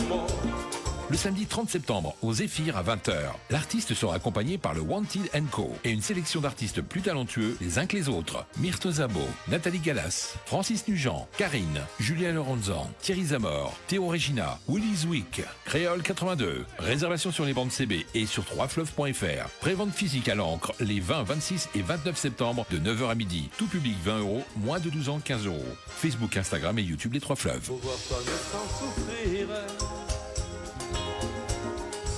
Le samedi 30 septembre, au Zéphyr à 20h, l'artiste sera accompagné par le Wanted & Co. et une sélection d'artistes plus talentueux les uns que les autres. Myrthe Zabo, Nathalie Gallas, Francis Nugent, Karine, Julien Laurenzan, Thierry Zamor, Théo Regina, Willy Zwick, Créole 82. Réservation sur les bandes CB et sur 3fleuves.fr. Prévente physique à l'encre les 20, 26 et 29 septembre de 9h à midi. Tout public 20 €, moins de 12 ans 15 €. Facebook, Instagram et YouTube Les Trois Fleuves. Faut voir ça sans souffrir,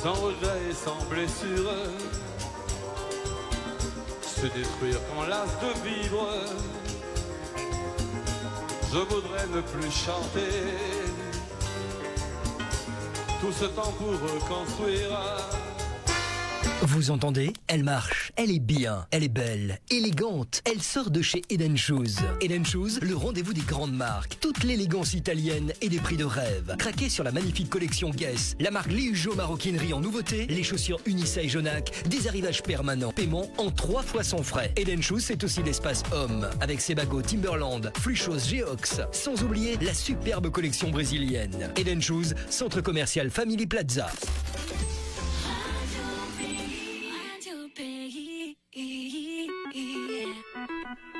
sans rejet et sans blessure, se détruire quand las de vivre. Je voudrais ne plus chanter tout ce temps pour reconstruire. Vous entendez? Elle marche, elle est bien, elle est belle, élégante. Elle sort de chez Eden Shoes. Eden Shoes, le rendez-vous des grandes marques. Toute l'élégance italienne et des prix de rêve. Craquez sur la magnifique collection Guess, la marque Liujo maroquinerie en nouveauté, les chaussures Unissa et Jonac, des arrivages permanents, paiement en 3 fois sans frais. Eden Shoes, c'est aussi l'espace homme, avec Sebago, Timberland, Fluchos, Geox. Sans oublier la superbe collection brésilienne. Eden Shoes, centre commercial Family Plaza.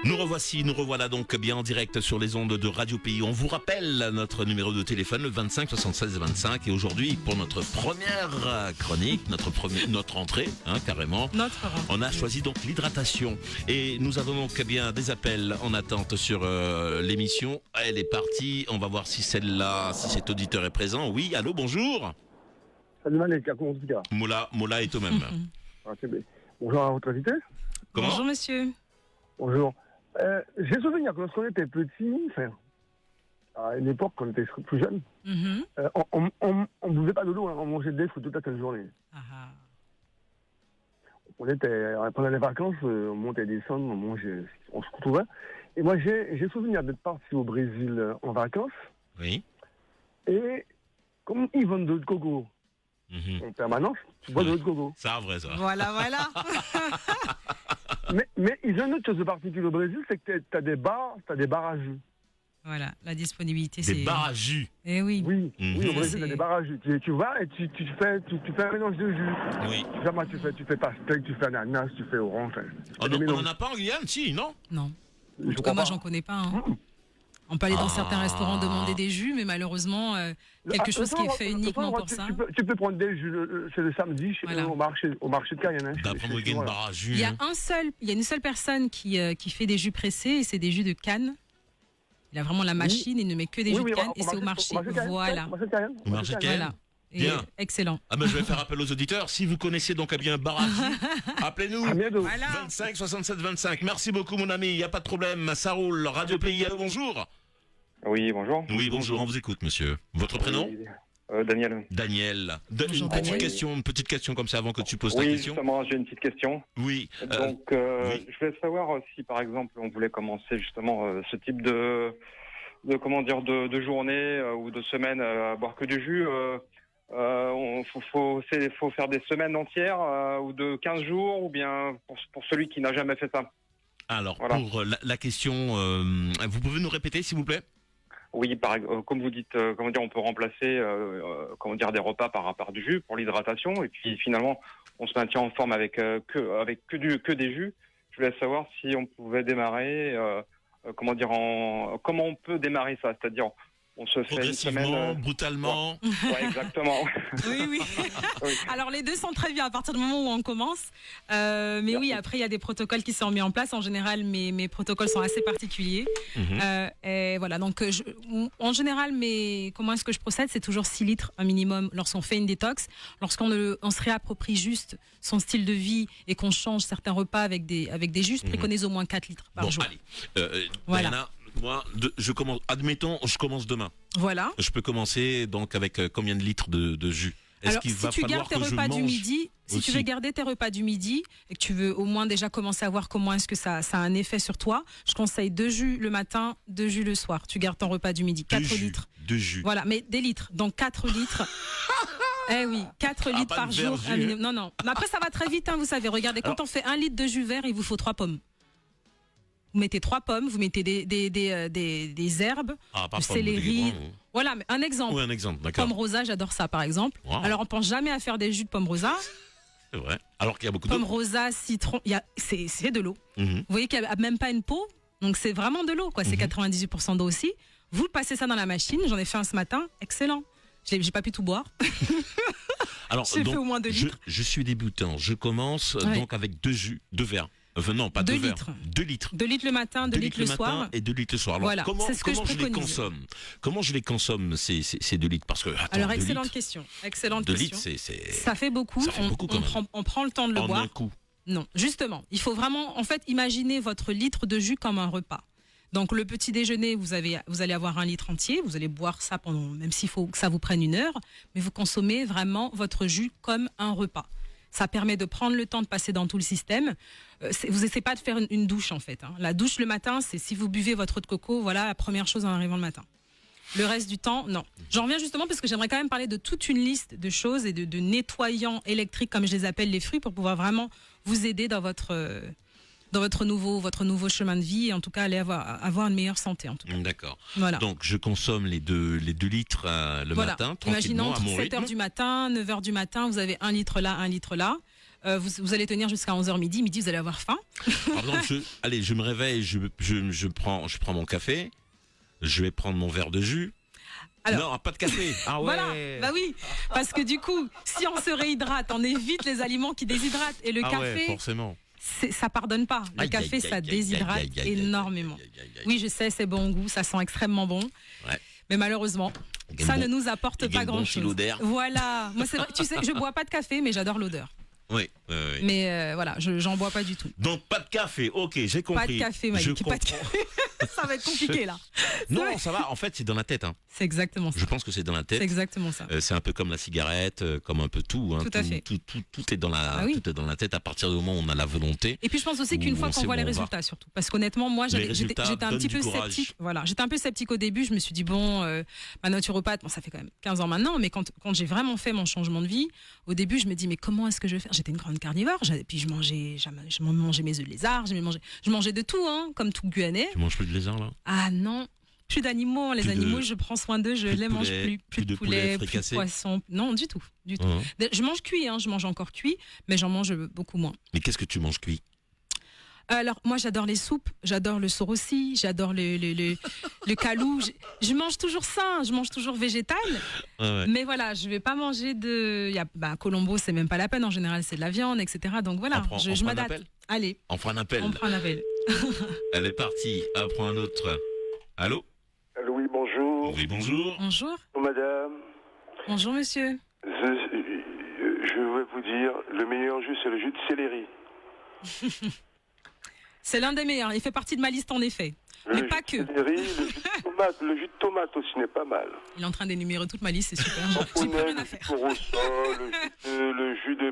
Nous revoilà donc bien en direct sur les ondes de Radio Pays. On vous rappelle notre numéro de téléphone, le 25 76 25. Et aujourd'hui, pour notre première chronique, notre entrée, carrément, on a choisi donc l'hydratation. Et nous avons donc bien des appels en attente sur l'émission. Elle est partie. On va voir si celle-là, si cet auditeur est présent. Oui, allô, bonjour. Salut Malek, comment tu vas? Moula est au même. Bonjour à votre invité. Comment? Bonjour monsieur. Bonjour. J'ai souvenir que lorsqu'on était petit, enfin, à une époque, quand on était plus jeune, on ne buvait pas de l'eau, on mangeait des fruits toute la journée. Pendant les vacances, on montait des descendait, on mangeait, on se retrouvait. Et moi, j'ai souvenir d'être parti au Brésil en vacances. Oui. Et comme ils vendent de l'eau de coco en permanence, tu bois de l'eau de coco. C'est vrai, ça. Voilà. Mais ils ont une autre chose de particulier au Brésil, c'est que tu as des bars à jus. Voilà, la disponibilité, c'est... Des bars à jus. Eh oui. Oui, au Brésil, tu as des bars à jus. Tu vas et tu fais un mélange de jus. Oui. Tu fais pastèque, tu fais ananas, tu fais orange. On n'en a pas en Guyane, si, non? Non. En tout cas, moi, j'en connais pas. On peut aller dans certains restaurants demander des jus, mais malheureusement, quelque chose qui est fait uniquement pour ça. Tu peux prendre des jus, c'est le samedi au marché de Cayenne. D'après moi, il y a une barre à jus. Il y a une seule personne qui fait des jus pressés, et c'est des jus de canne. Il a vraiment la machine, il ne met que des jus de canne, et c'est au marché. Voilà. Au marché de Cayenne. Bien. Excellent. Je vais faire appel aux auditeurs. Si vous connaissez donc bien bar à jus, appelez-nous. 25 67 25. Merci beaucoup, mon ami. Il n'y a pas de problème. Ça roule. Radio Pays. Allô, bonjour. Oui, bonjour. Oui, bonjour. On vous écoute, monsieur. Votre prénom? Daniel. Daniel. Une petite question comme ça avant que tu poses ta question. question. Oui, justement, j'ai une petite question. Oui. Donc, je voulais savoir si, par exemple, on voulait commencer justement ce type de journée ou de semaine à boire que du jus. Faut faire des semaines entières ou de 15 jours, ou bien pour celui qui n'a jamais fait ça. Alors, voilà. Pour la question, vous pouvez nous répéter, s'il vous plaît? Oui, comme vous dites, on peut remplacer des repas par du jus pour l'hydratation, et puis finalement on se maintient en forme avec que des jus. Je voulais savoir si on pouvait démarrer, comment on peut démarrer ça, c'est-à-dire on se fait une semaine brutalement. Ouais, exactement. Oui. Alors les deux sont très bien à partir du moment où on commence. Mais oui, après il y a des protocoles qui sont mis en place. En général, mes protocoles sont assez particuliers. Et voilà, donc en général, comment est-ce que je procède? C'est toujours 6 litres un minimum lorsqu'on fait une détox. Lorsqu'on se réapproprie juste son style de vie et qu'on change certains repas avec des jus, je préconise au moins 4 litres par jour. Allez, voilà. Diana, moi, je commence. Admettons, je commence demain. Voilà. Je peux commencer donc avec combien de litres de jus? Alors, si tu gardes tes repas du midi, si tu veux garder tes repas du midi et que tu veux au moins déjà commencer à voir comment est-ce que ça a un effet sur toi, je conseille 2 jus le matin, 2 jus le soir. Tu gardes ton repas du midi, 4 litres. 2 jus. Voilà, mais des litres, donc 4 litres. Eh oui, 4 litres par jour. Non. Mais après, ça va très vite, hein, vous savez. Regardez, quand on fait 1 litre de jus vert, il vous faut 3 pommes. Vous mettez 3 pommes, vous mettez des herbes, du céleri. Voilà, mais un exemple. Oui, un exemple, d'accord. Pomme rosa, j'adore ça, par exemple. Wow. Alors, on pense jamais à faire des jus de pomme rosa. C'est vrai. Alors qu'il y a beaucoup d'eau. Pomme rosa, citron, c'est de l'eau. Mhm. Vous voyez qu'il n'y a même pas une peau, donc c'est vraiment de l'eau, quoi. C'est 98% d'eau aussi. Vous passez ça dans la machine, j'en ai fait un ce matin, excellent. J'ai pas pu tout boire. Alors, j'ai fait au moins 2 litres. Je suis débutant, je commence donc avec 2 jus, 2 verres. Enfin non, pas 2 verres. 2 litres. 2 litres le matin, 2 litres le soir. Et 2 litres le soir. Alors, voilà, c'est ce que je préconise. Comment je les consomme ces 2 litres? Parce que, attends, alors, excellente question. 2 litres, ça fait beaucoup. On prend le temps de le boire. En un coup. Non, justement. Il faut vraiment, en fait, imaginer votre litre de jus comme un repas. Donc, le petit déjeuner, vous allez avoir 1 litre entier. Vous allez boire ça pendant, même s'il faut que ça vous prenne 1 heure. Mais vous consommez vraiment votre jus comme un repas. Ça permet de prendre le temps de passer dans tout le système. Vous n'essayez pas de faire une douche, en fait. Hein. La douche le matin, c'est si vous buvez votre eau de coco, voilà la première chose en arrivant le matin. Le reste du temps, non. J'en reviens justement parce que j'aimerais quand même parler de toute une liste de choses et de nettoyants électriques, comme je les appelle, les fruits, pour pouvoir vraiment vous aider dans votre nouveau chemin de vie et en tout cas aller avoir une meilleure santé, en tout cas. D'accord. Voilà. Donc je consomme les 2 litres le matin, tranquillement, imaginons à mon rythme. 7h du matin, 9h du matin, vous avez 1 litre là, 1 litre là. Vous allez tenir jusqu'à 11h midi, vous allez avoir faim. Par exemple, je me réveille, je prends mon café, je vais prendre mon verre de jus. Alors, non, pas de café. Ah ouais. Voilà, bah oui, parce que du coup, si on se réhydrate, on évite les aliments qui déshydratent et le café. Ouais, forcément. Ça pardonne pas. Le café, ça déshydrate énormément. Oui, je sais, c'est bon au goût, ça sent extrêmement bon. Ouais. Mais malheureusement, ça ne nous apporte pas grand-chose. Voilà. Moi, c'est vrai, tu sais, je bois pas de café, mais j'adore l'odeur. Oui. Mais voilà, j'en bois pas du tout. Donc pas de café, ok, j'ai compris. Pas de café, Malik. Pas de café. Ça va être compliqué là. Non, ça va. En fait, c'est dans la tête. Hein. C'est exactement ça. Je pense que c'est dans la tête. C'est exactement ça. C'est un peu comme la cigarette, comme un peu tout. Hein. Tout à fait. Tout est dans la tête à partir du moment où on a la volonté. Et puis je pense aussi qu'une fois qu'on voit les résultats, surtout, parce qu'honnêtement, moi, j'étais un petit peu sceptique. Voilà, j'étais un peu sceptique au début. Je me suis dit ma naturopathe, ça fait quand même 15 ans maintenant, mais quand j'ai vraiment fait mon changement de vie, au début, je me dis mais comment est-ce que je vais faire? J'étais une grande carnivore. Puis je mangeais mes œufs de lézard, je mangeais de tout, hein, comme tout Guyanais. Tu manges plus de lézard là? Ah non, plus d'animaux. Les animaux, je prends soin d'eux, je les mange plus. Plus de poulet, plus de poisson. Non, du tout. Je mange cuit, hein, je mange encore cuit, mais j'en mange beaucoup moins. Mais qu'est-ce que tu manges cuit? Alors, moi, j'adore les soupes, j'adore le sorossi, j'adore le calou. Je mange toujours sain, je mange toujours végétal. Ouais. Mais voilà, je vais pas manger Colombo, c'est même pas la peine. En général, c'est de la viande, etc. Donc voilà, je m'adapte. Allez. On prend un appel. Elle est partie. On prend un autre. Allô? Allô, oui, bonjour. Oui, bonjour. Bonjour. Madame. Bonjour, monsieur. Je vais vous dire, le meilleur jus, c'est le jus de céleri. C'est l'un des meilleurs. Il fait partie de ma liste, en effet. Mais pas que. Le jus de tomate aussi n'est pas mal. Il est en train d'énumérer toute ma liste, c'est super. J'ai plus rien à faire. Le jus de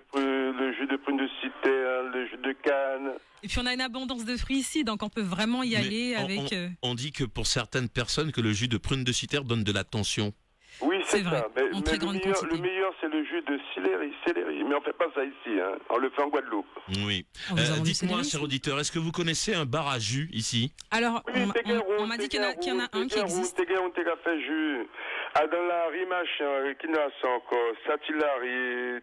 prune de citerne, le jus de canne. Et puis on a une abondance de fruits ici, donc on peut vraiment y aller avec... On dit que pour certaines personnes, que le jus de prune de citerne donne de la tension. Oui, c'est vrai, ça. Mais en très grande quantité. Le meilleur, c'est le jus de céleri. Mais on ne fait pas ça ici, hein. On le fait en Guadeloupe. Oui. Dites-moi, cher auditeur, est-ce que vous connaissez un bar à jus ici? Alors, on m'a dit qu'il y en a un qui existe. On t'a fait jus. Dans la rue machin, qui n'a pas encore. Satilari.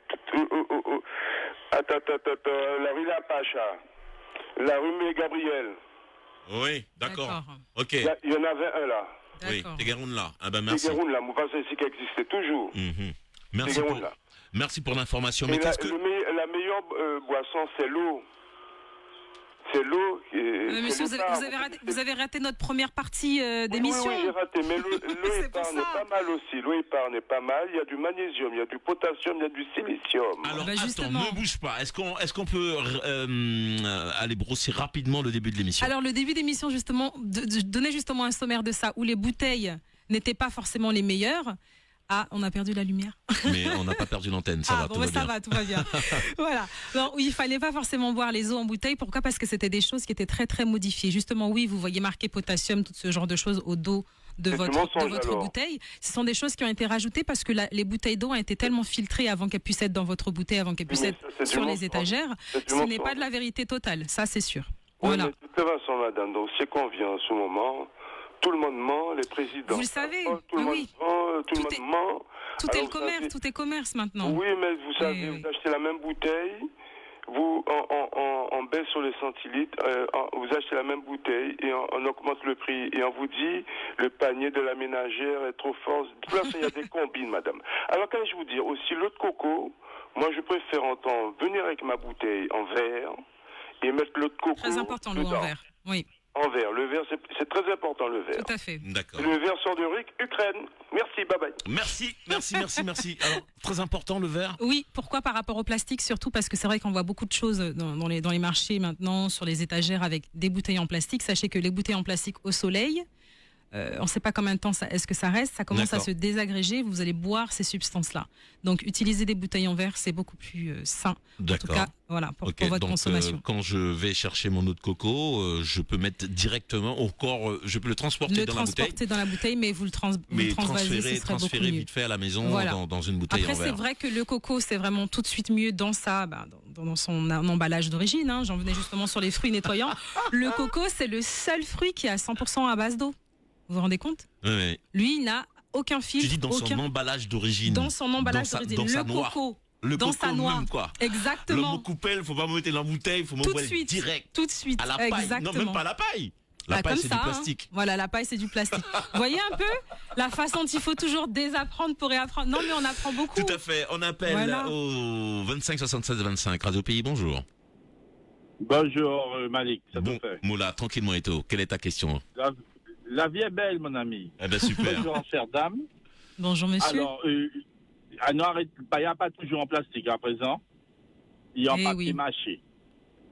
La rue La Pacha. La rue Gabriel. Oui, d'accord. Ok. Il y en avait un là. Oui, Tegeroun là. Ah ben merci. Tegeroun là, moi c'est ici qui existait toujours. Merci pour l'information. Mais la meilleure boisson, c'est l'eau. C'est l'eau. Monsieur, vous avez raté notre première partie d'émission. Oui, j'ai raté. Mais l'eau épargne est pas mal aussi. L'eau épargne est pas mal. Il y a du magnésium, il y a du potassium, il y a du silicium. Alors, attends, ne bouge pas. Est-ce qu'on peut aller brosser rapidement le début de l'émission? Alors, le début d'émission, justement, donner justement un sommaire de ça, où les bouteilles n'étaient pas forcément les meilleures. Ah, on a perdu la lumière. Mais on n'a pas perdu l'antenne, ça va, bon, tout va bien. ça va, tout va bien. Voilà. Alors, il fallait pas forcément boire les eaux en bouteille. Pourquoi ? Parce que c'était des choses qui étaient très, très modifiées. Justement, oui, vous voyez marqué potassium, tout ce genre de choses au dos de votre bouteille. Ce sont des choses qui ont été rajoutées parce que les bouteilles d'eau ont été tellement filtrées avant qu'elles puissent être dans votre bouteille, avant qu'elles puissent être sur les étagères. Ce n'est pas de la vérité totale, ça c'est sûr. Voilà. Oui, mais de toute façon, madame, donc c'est qu'on vient en ce moment, tout le monde ment, les présidents. Vous le savez, tout le monde ment, tout le monde ment. Tout est le commerce, tout est commerce maintenant. Oui, mais vous savez, vous achetez la même bouteille, vous, on baisse sur les centilitres, vous achetez la même bouteille et on augmente le prix. Et on vous dit, le panier de la ménagère est trop fort. De toute façon, il y a des combines, madame. Alors, quand je vous dis aussi, l'eau de coco, moi, je préfère venir avec ma bouteille en verre et mettre l'eau de coco. Très important, l'eau en verre, oui. En verre. Le verre, c'est très important, le verre. Tout à fait. D'accord. Le verre sort de Ukraine. Merci, bye bye. Merci. Alors, très important, le verre. Oui, pourquoi par rapport au plastique ? Surtout parce que c'est vrai qu'on voit beaucoup de choses dans les marchés maintenant, sur les étagères avec des bouteilles en plastique. Sachez que les bouteilles en plastique au soleil, on ne sait pas combien de temps est-ce que ça reste, ça commence à se désagréger, vous allez boire ces substances-là. Donc utiliser des bouteilles en verre, c'est beaucoup plus sain. D'accord. En tout cas, voilà, pour votre consommation. Quand je vais chercher mon eau de coco, je peux mettre directement au corps, je peux le transporter dans la bouteille, mais vous le transférez vite fait à la maison dans une bouteille en verre. Après, c'est vrai que le coco, c'est vraiment tout de suite mieux dans son emballage d'origine. Hein. J'en venais justement sur les fruits nettoyants. Le coco, c'est le seul fruit qui est à 100% à base d'eau. Vous vous rendez compte ? Oui. Lui, il n'a aucun filtre. Tu dis dans son emballage d'origine. Dans son emballage d'origine. Dans sa noix. Coco. Dans sa noix. Même, quoi. Exactement. Le mot coupelle, il ne faut pas mettre dans la bouteille, il faut m'envoyer direct. Tout de suite. À la paille. Exactement. Non, même pas à la paille. La paille, c'est du plastique. Hein. Voilà, la paille, c'est du plastique. Vous voyez un peu la façon dont il faut toujours désapprendre pour réapprendre. Non, mais on apprend beaucoup. Tout à fait. On appelle au 25 76 25. Radio Pays, bonjour. Bonjour, Malik. Ça te fait. Moula, tranquillement, Eto. Quelle est ta question ? La vie est belle, mon ami. Eh ben, super. Bonjour, chère dame. Bonjour, monsieur. Alors, il n'y a pas toujours en plastique à présent. Il y a en papier mâché.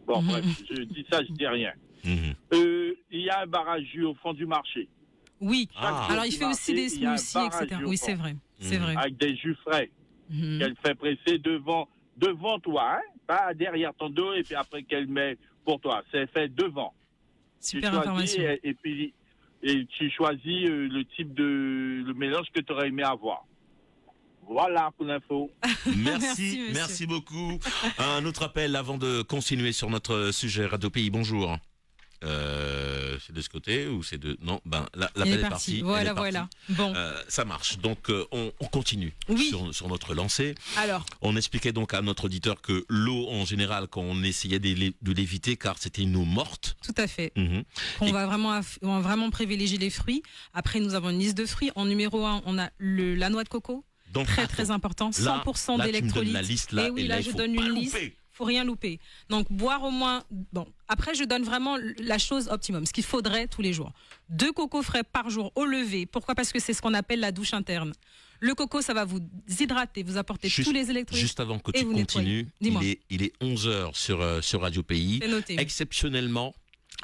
Bon, bref, je dis ça, je dis rien. Il y a un barrage jus au fond du marché. Oui. Alors, il fait aussi des smoothies, etc. Oui, c'est vrai. C'est vrai. Avec des jus frais qu'elle fait presser devant toi, hein, pas derrière ton dos et puis après qu'elle met pour toi. C'est fait devant. Super information. Et tu choisis le type le mélange que tu aurais aimé avoir. Voilà pour l'info. Merci beaucoup. Un autre appel avant de continuer sur notre sujet Radio Pays. Bonjour. C'est de ce côté ou c'est de... Non, l'appel est parti. Voilà. Bon. Ça marche. Donc, on continue sur notre lancée. Alors. On expliquait donc à notre auditeur que l'eau, en général, quand on essayait de l'éviter, car c'était une eau morte. Tout à fait. On va vraiment privilégier les fruits. Après, nous avons une liste de fruits. En numéro 1, on a la noix de coco. Donc, très important. 100% d'électrolytes. Et oui, là, je donne une liste. Faut rien louper. Donc, boire au moins... Bon, après, je donne vraiment la chose optimum, ce qu'il faudrait tous les jours. 2 cocos frais par jour au lever. Pourquoi ? Parce que c'est ce qu'on appelle la douche interne. Le coco, ça va vous hydrater, vous apporter tous les électrolytes. Juste avant que tu continues, il est 11h sur Radio Pays. C'est noté. Exceptionnellement,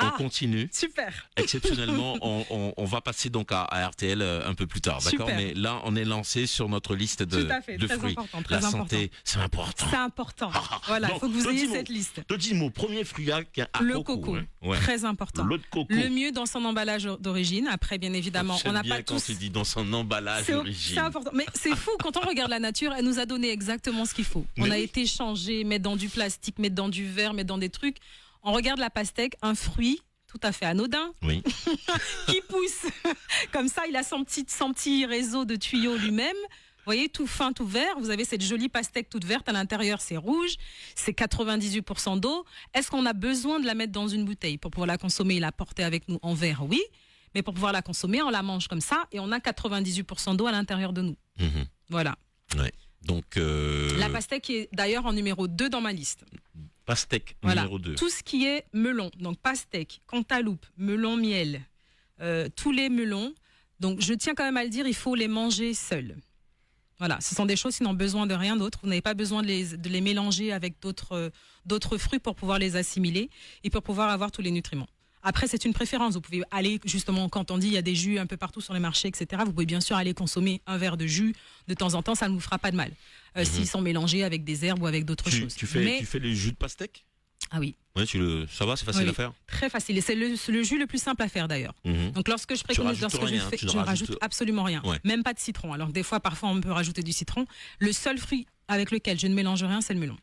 on continue. Super. Exceptionnellement, on va passer donc à RTL un peu plus tard, d'accord ? Mais là, on est lancé sur notre liste de fruits. Important, la santé, c'est important. C'est important. Voilà, il faut que vous ayez cette liste. Te dis mon premier fruit le coco. Très important. L'eau de coco. Le mieux dans son emballage d'origine. Après, bien évidemment, on n'a pas tous. Quand tu dis dans son emballage d'origine. C'est important. Mais c'est fou quand on regarde la nature, elle nous a donné exactement ce qu'il faut. On a été changé, mettre dans du plastique, mettre dans du verre, mettre dans des trucs. On regarde la pastèque, un fruit tout à fait anodin, qui pousse. Comme ça, il a son petit réseau de tuyaux lui-même. Vous voyez, tout fin, tout vert. Vous avez cette jolie pastèque toute verte. À l'intérieur, c'est rouge. C'est 98% d'eau. Est-ce qu'on a besoin de la mettre dans une bouteille pour pouvoir la consommer et la porter avec nous en verre ? Oui. Mais pour pouvoir la consommer, on la mange comme ça et on a 98% d'eau à l'intérieur de nous. Voilà. Ouais. Donc, la pastèque qui est d'ailleurs en numéro 2 dans ma liste. Pastèque numéro 2. Tout ce qui est melon, donc pastèque, cantaloupe, melon miel, tous les melons. Donc je tiens quand même à le dire, il faut les manger seuls. Voilà, ce sont des choses qui n'ont besoin de rien d'autre. Vous n'avez pas besoin de les mélanger avec d'autres fruits pour pouvoir les assimiler et pour pouvoir avoir tous les nutriments. Après, c'est une préférence. Vous pouvez aller, justement, quand on dit il y a des jus un peu partout sur les marchés, etc., vous pouvez bien sûr aller consommer un verre de jus de temps en temps, ça ne vous fera pas de mal. S'ils sont mélangés avec des herbes ou avec d'autres choses. Tu fais les jus de pastèque? Ah oui. Ouais, ça va, c'est facile à faire? Très facile. Et c'est le jus le plus simple à faire d'ailleurs. Donc lorsque je préconise, je ne rajoute absolument rien. Ouais. Même pas de citron. Alors que des fois, parfois, on peut rajouter du citron. Le seul fruit avec lequel je ne mélange rien, c'est le melon.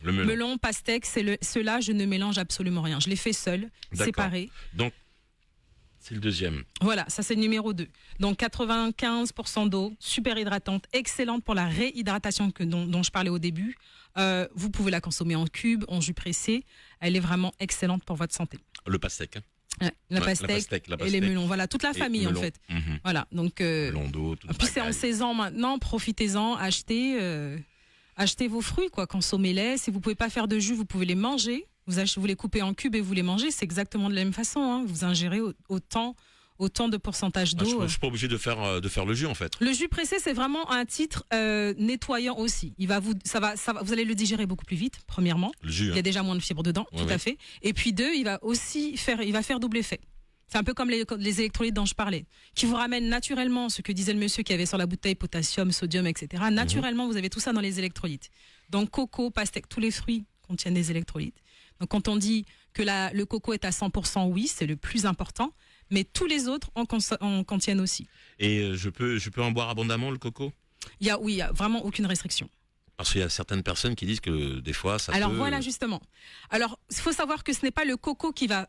Le melon, pastèque, ceux-là, je ne mélange absolument rien. Je les fais seul, séparés. Donc, c'est le deuxième. Voilà, ça c'est le numéro 2. Donc 95% d'eau, super hydratante, excellente pour la réhydratation dont je parlais au début. Vous pouvez la consommer en cubes, en jus pressé. Elle est vraiment excellente pour votre santé. Le pastèque. La pastèque et les melons. Voilà, toute la famille en fait. Voilà, donc. Melon d'eau, tout. Puis c'est en saison maintenant, profitez-en, achetez vos fruits, quoi. Consommez-les. Si vous pouvez pas faire de jus, vous pouvez les manger. Vous les coupez en cubes et vous les mangez. C'est exactement de la même façon. Hein. Vous ingérez autant de pourcentage d'eau. Je suis pas obligé de faire le jus en fait. Le jus pressé, c'est vraiment un titre nettoyant aussi. Vous allez le digérer beaucoup plus vite. Premièrement, le jus, il y a déjà moins de fibres dedans, tout à fait. Et puis 2, il va faire double effet. C'est un peu comme les électrolytes dont je parlais, qui vous ramènent naturellement ce que disait le monsieur qui avait sur la bouteille, potassium, sodium, etc. Naturellement, vous avez tout ça dans les électrolytes. Donc coco, pastèque, tous les fruits contiennent des électrolytes. Donc quand on dit que le coco est à 100%, oui, c'est le plus important, mais tous les autres en contiennent aussi. Et je peux en boire abondamment, le coco? Il y a vraiment aucune restriction. Parce qu'il y a certaines personnes qui disent que des fois ça Alors voilà, justement. Alors, il faut savoir que ce n'est pas le coco qui va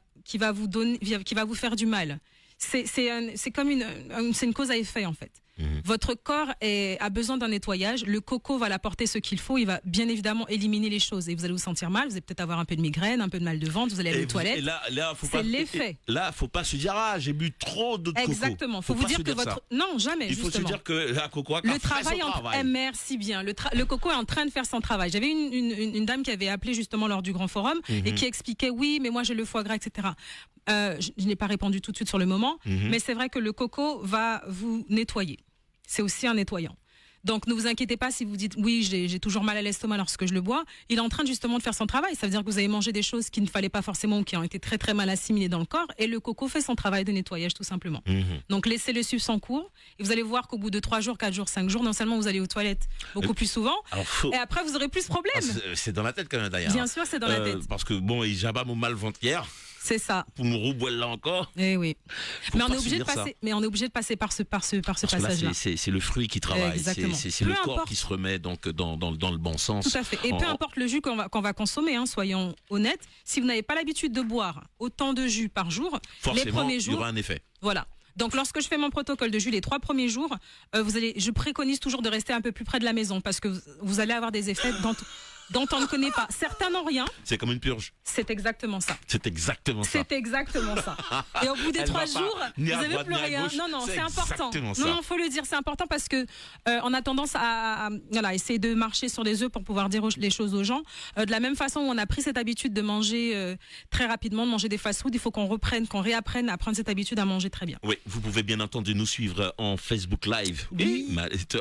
vous faire du mal. C'est comme une cause à effet en fait. Votre corps a besoin d'un nettoyage. Le coco va l'apporter ce qu'il faut. Il va bien évidemment éliminer les choses et vous allez vous sentir mal. Vous allez peut-être avoir un peu de migraine, un peu de mal de ventre. Vous allez aller aux toilettes. C'est l'effet. Là, faut pas se dire j'ai bu trop de coco. Exactement. Faut vous dire que non, jamais. Il faut se dire que la coco le travail merci bien. Le coco est en train de faire son travail. J'avais une dame qui avait appelé justement lors du grand forum et qui expliquait oui, mais moi j'ai le foie gras, etc. Je n'ai pas répondu tout de suite sur le moment, mais c'est vrai que le coco va vous nettoyer. C'est aussi un nettoyant. Donc ne vous inquiétez pas si vous dites oui, j'ai toujours mal à l'estomac lorsque je le bois. Il est en train justement de faire son travail. Ça veut dire que vous avez mangé des choses qu'il ne fallait pas forcément ou qui ont été très très mal assimilées dans le corps. Et le coco fait son travail de nettoyage tout simplement. Donc laissez-le suivre son cours. Et vous allez voir qu'au bout de 3 jours, 4 jours, 5 jours, non seulement vous allez aux toilettes beaucoup plus souvent, et après vous aurez plus de problèmes. C'est dans la tête quand même d'ailleurs. Bien sûr, c'est dans la tête. Parce que j'ai pas mon mal ventre hier. C'est ça. Pour me rouboiller là encore. Eh oui. Mais on est obligé de passer par ce passage-là. C'est le fruit qui travaille. Exactement. C'est le corps qui se remet donc dans le bon sens. Tout à fait. Et peu importe le jus qu'on va consommer, soyons honnêtes, si vous n'avez pas l'habitude de boire autant de jus par jour, forcément, les premiers jours, il y aura un effet. Voilà. Donc lorsque je fais mon protocole de jus les 3 premiers jours, je préconise toujours de rester un peu plus près de la maison parce que vous allez avoir des effets dont on ne connaît pas. Certains n'ont rien. C'est comme une purge. C'est exactement ça. C'est exactement ça. Et au bout des 3 jours, vous n'avez plus rien. Non, c'est important. Non, faut le dire, c'est important parce que on a tendance à essayer de marcher sur les œufs pour pouvoir dire les choses aux gens. De la même façon où on a pris cette habitude de manger très rapidement, de manger des fast-food, il faut qu'on réapprenne à prendre cette habitude à manger très bien. Oui, vous pouvez bien entendu nous suivre en Facebook Live. Oui.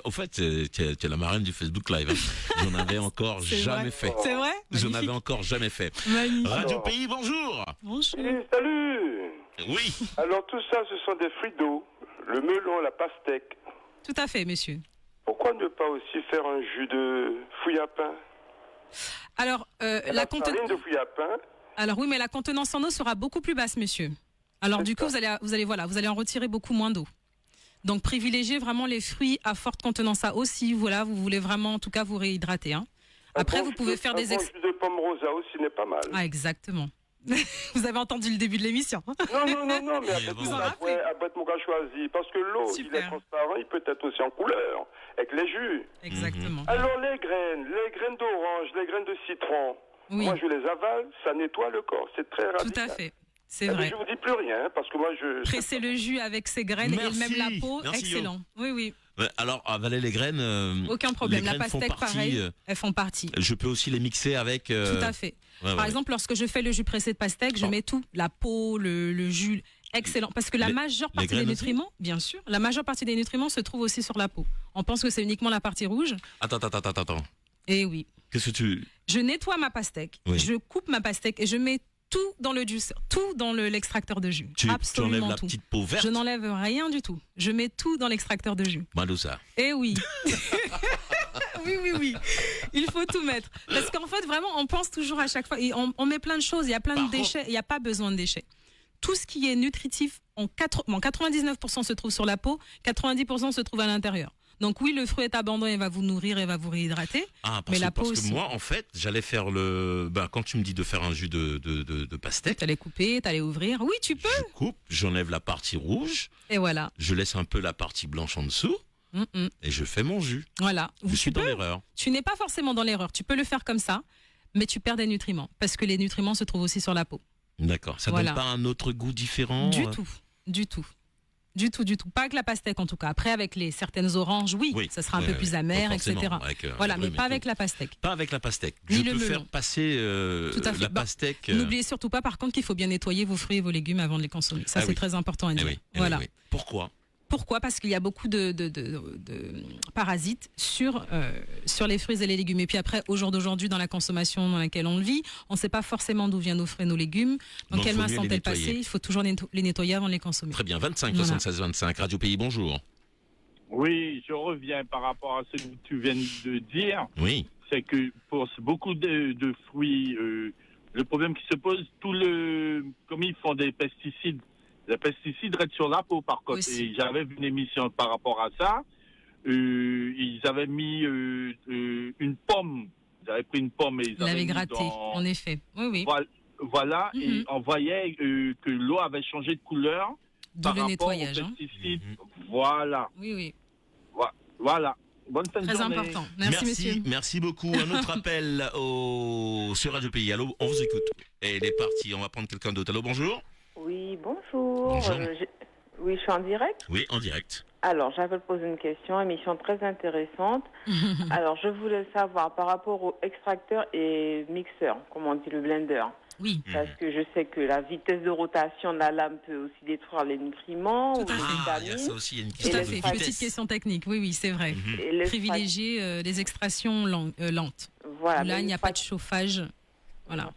En fait, tu es la marraine du Facebook Live. Hein. J'en avais encore jamais fait. C'est vrai? Je n'en avais encore jamais fait. Magnifique. Radio Pays, bonjour. Bonjour. Salut. Oui. Alors tout ça, ce sont des fruits d'eau. Le melon, la pastèque. Tout à fait, monsieur. Pourquoi ne pas aussi faire un jus de fouille à pain? Alors, la contenance de fouille à pain. Alors oui, mais la contenance en eau sera beaucoup plus basse, monsieur. Alors du coup, vous allez en retirer beaucoup moins d'eau. Donc privilégiez vraiment les fruits à forte contenance à eau si vous voulez vraiment en tout cas vous réhydrater. Hein. Après, vous pouvez faire des jus de pomme rosa aussi n'est pas mal. Ah, exactement. Vous avez entendu le début de l'émission. Non, mais après mon gars choisi. Parce que l'eau, il est transparent, il peut être aussi en couleur, avec les jus. Exactement. Alors les graines d'orange, les graines de citron, moi je les avale, ça nettoie le corps, c'est très radical. Tout à fait. C'est vrai. Je vous dis plus rien, parce que moi je... Presser le jus avec ses graines et même la peau, excellent. Oui. Alors, avaler les graines... aucun problème, la pastèque pareil, elles font partie. Je peux aussi les mixer avec... Tout à fait. Par exemple, lorsque je fais le jus pressé de pastèque, je mets tout, la peau, le jus, excellent. Parce que la majeure partie des nutriments, bien sûr, la majeure partie des nutriments se trouve aussi sur la peau. On pense que c'est uniquement la partie rouge. Attends. Eh oui. Qu'est-ce que tu... Je nettoie ma pastèque, je coupe ma pastèque et je mets tout dans le juice, tout dans l'extracteur de jus. Tu Absolument enlèves la tout. petite peau verte. Je n'enlève rien du tout. Je mets tout dans l'extracteur de jus. Malousa. Eh oui. Oui. Il faut tout mettre. Parce qu'en fait, vraiment, on pense toujours à chaque fois. Et on met plein de choses. Il y a plein de déchets. Il n'y a pas besoin de déchets. Tout ce qui est nutritif, 99% se trouve sur la peau, 90% se trouve à l'intérieur. Donc oui, le fruit est abondant, il va vous nourrir et va vous réhydrater. Mais la peau parce aussi. que moi, en fait, j'allais faire quand tu me dis de faire un jus de pastèque. T'allais couper, t'allais ouvrir. Oui, tu peux. Je coupe, j'enlève la partie rouge. Et voilà. Je laisse un peu la partie blanche en dessous. Et je fais mon jus. Voilà. Je suis dans l'erreur. Tu n'es pas forcément dans l'erreur. Tu peux le faire comme ça, mais tu perds des nutriments. Parce que les nutriments se trouvent aussi sur la peau. D'accord. Ça donne pas un autre goût différent? Du tout. Pas avec la pastèque en tout cas. Après, avec certaines oranges, oui, ça sera un peu plus amer, etc. Mais pas avec la pastèque. Pas avec la pastèque. Ni je peux faire passer la pastèque. N'oubliez surtout pas, par contre, qu'il faut bien nettoyer vos fruits et vos légumes avant de les consommer. Ça, c'est très important à dire. Voilà. Pourquoi ? Parce qu'il y a beaucoup de parasites sur les fruits et les légumes. Et puis après, au jour d'aujourd'hui, dans la consommation dans laquelle on le vit, on ne sait pas forcément d'où viennent nos fruits et nos légumes. Dans quelle main sont-elles passées ? Il faut toujours les nettoyer avant de les consommer. Très bien, 25 76 25, Radio Pays, bonjour. Oui, je reviens par rapport à ce que tu viens de dire. Oui. C'est que pour beaucoup de fruits, le problème qui se pose, comme ils font des pesticides, les pesticides restent sur la peau par contre. Et j'avais vu une émission par rapport à ça. Ils avaient mis une pomme. Ils avaient pris une pomme et ils l'avaient gratté, en effet. Oui. Voilà, et on voyait que l'eau avait changé de couleur par rapport nettoyage, aux pesticides. Voilà. Oui. Voilà. Bonne fin de journée. Très important. Merci, monsieur. Merci beaucoup. Un autre appel sur Radio Pays. Allô, on vous écoute. Et elle est partie. On va prendre quelqu'un d'autre. Allô, bonjour. Oui, bonjour. Oui, je suis en direct. Oui, en direct. Alors, j'avais posé une question, émission très intéressante. Alors, je voulais savoir par rapport au extracteur et mixeur, comme on dit, le blender. Oui. Parce que je sais que la vitesse de rotation de la lame peut aussi détruire les nutriments. Tout à fait. Il y a ça aussi, il y a une question de vitesse. Petite question technique, oui, c'est vrai. Privilégier les extractions lentes. Voilà. Là, il n'y a pas de chauffage. Voilà.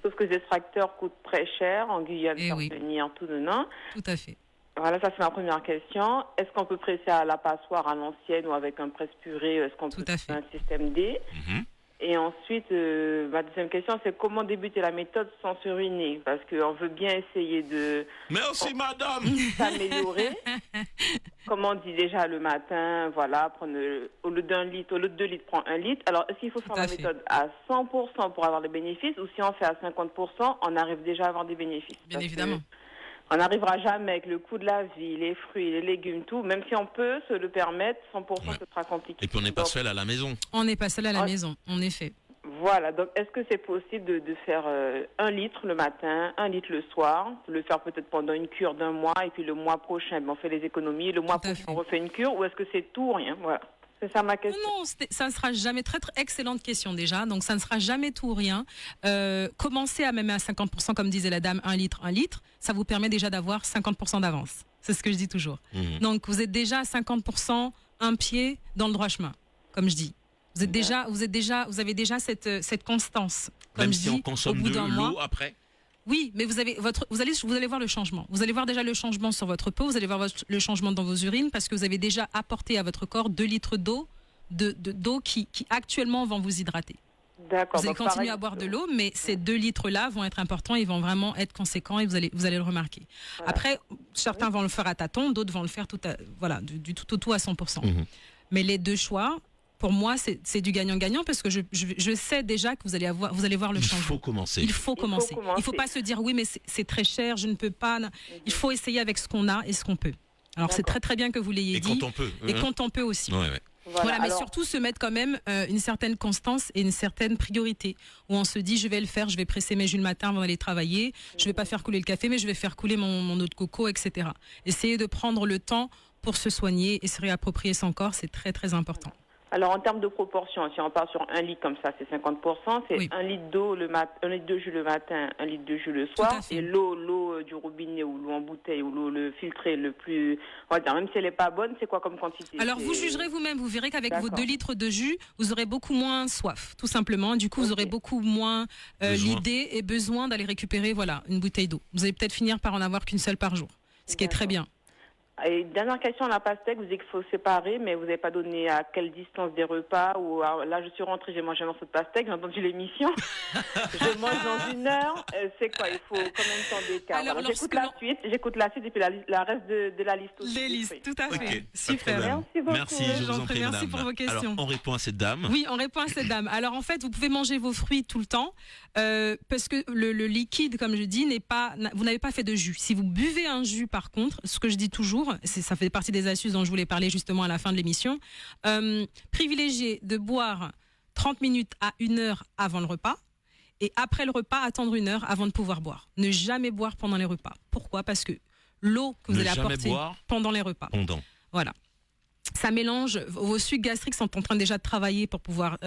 Sauf que les extracteurs coûtent très cher en Guyane, tenir tout de nain. Tout à fait. Voilà, ça c'est ma première question. Est-ce qu'on peut presser à la passoire à l'ancienne ou avec un presse-purée? Est-ce qu'on peut faire un système D? Et ensuite, ma deuxième question, c'est comment débuter la méthode sans se ruiner? Parce qu'on veut bien essayer de... Merci, madame. S'améliorer. Comme on dit déjà le matin, voilà, prendre au lieu d'un litre, au lieu de 2 litres, prends 1 litre. Alors, est-ce qu'il faut faire la méthode à 100% pour avoir des bénéfices, ou si on fait à 50%, on arrive déjà à avoir des bénéfices? Bien évidemment. On n'arrivera jamais avec le coût de la vie, les fruits, les légumes, tout. Même si on peut se le permettre, 100%, ce sera compliqué. Et puis on n'est pas seul à la maison. On n'est pas seul à la maison, en effet. Voilà, donc est-ce que c'est possible de faire 1 litre le matin, 1 litre le soir, le faire peut-être pendant une cure d'1 mois, et puis le mois prochain, on fait les économies, le mois prochain, on refait une cure, ou est-ce que c'est tout ou rien? Voilà. C'est ça ma question. Non, ça ne sera jamais très excellente question déjà. Donc ça ne sera jamais tout ou rien. Commencez à même à 50%, comme disait la dame, 1 litre, ça vous permet déjà d'avoir 50% d'avance. C'est ce que je dis toujours. Donc vous êtes déjà à 50%, un pied dans le droit chemin, comme je dis. Vous avez déjà cette constance. Comme même je si dis, on consomme au bout d'un mois, l'eau après. Oui, mais vous allez voir le changement. Vous allez voir déjà le changement sur votre peau, vous allez voir le changement dans vos urines, parce que vous avez déjà apporté à votre corps 2 litres d'eau, d'eau qui actuellement vont vous hydrater. D'accord. Vous allez continuer à boire de l'eau, mais ces 2 litres-là vont être importants, ils vont vraiment être conséquents et vous allez le remarquer. Voilà. Après, certains vont le faire à tâtons, d'autres vont le faire du tout au tout à 100%. Mais les deux choix, pour moi, c'est du gagnant-gagnant, parce que je sais déjà que vous allez voir le changement. Il faut commencer. Il faut commencer. Il ne faut pas se dire oui, mais c'est très cher, je ne peux pas. Il faut essayer avec ce qu'on a et ce qu'on peut. Alors c'est très très bien que vous l'ayez dit. Et quand on peut. Et quand on peut aussi. Ouais. Voilà, mais surtout se mettre quand même une certaine constance et une certaine priorité, où on se dit je vais le faire, je vais presser mes jus le matin avant d'aller travailler, je vais pas faire couler le café, mais je vais faire couler mon eau de coco, etc. Essayez de prendre le temps pour se soigner et se réapproprier son corps, c'est très très important. Alors, en termes de proportion, si on part sur 1 litre comme ça, c'est 50%. C'est 1 litre d'eau 1 litre de jus le matin, 1 litre de jus le soir. Et l'eau du robinet ou l'eau en bouteille ou l'eau le filtré le plus... On va dire, même si elle n'est pas bonne, c'est quoi comme quantité? Alors, vous jugerez vous-même. Vous verrez qu'avec vos 2 litres de jus, vous aurez beaucoup moins soif, tout simplement. Du coup, vous aurez beaucoup moins l'idée et besoin d'aller récupérer une bouteille d'eau. Vous allez peut-être finir par en avoir qu'une seule par jour, ce qui est très bien. Et dernière question, la pastèque, vous dites qu'il faut séparer, mais vous n'avez pas donné à quelle distance des repas ou là, je suis rentrée, j'ai mangé un morceau de pastèque, j'ai entendu l'émission. Je mange dans 1 heure. C'est quoi? Il faut combien de temps d'écart? Alors, j'écoute la suite et puis la reste de la liste aussi. Les listes, tout à fait. Okay, super. Merci beaucoup. Merci, je vous en prie, merci pour vos questions. Alors, on répond à cette dame. Oui, on répond à cette dame. Alors, en fait, vous pouvez manger vos fruits tout le temps parce que le liquide, comme je dis, vous n'avez pas fait de jus. Si vous buvez un jus, par contre, ce que je dis toujours, ça fait partie des astuces dont je voulais parler justement à la fin de l'émission. Privilégiez de boire 30 minutes à 1 heure avant le repas et après le repas, attendre 1 heure avant de pouvoir boire. Ne jamais boire pendant les repas. Pourquoi? Parce que l'eau que vous allez apporter pendant les repas. Voilà. Ça mélange, vos sucs gastriques sont en train déjà de travailler pour pouvoir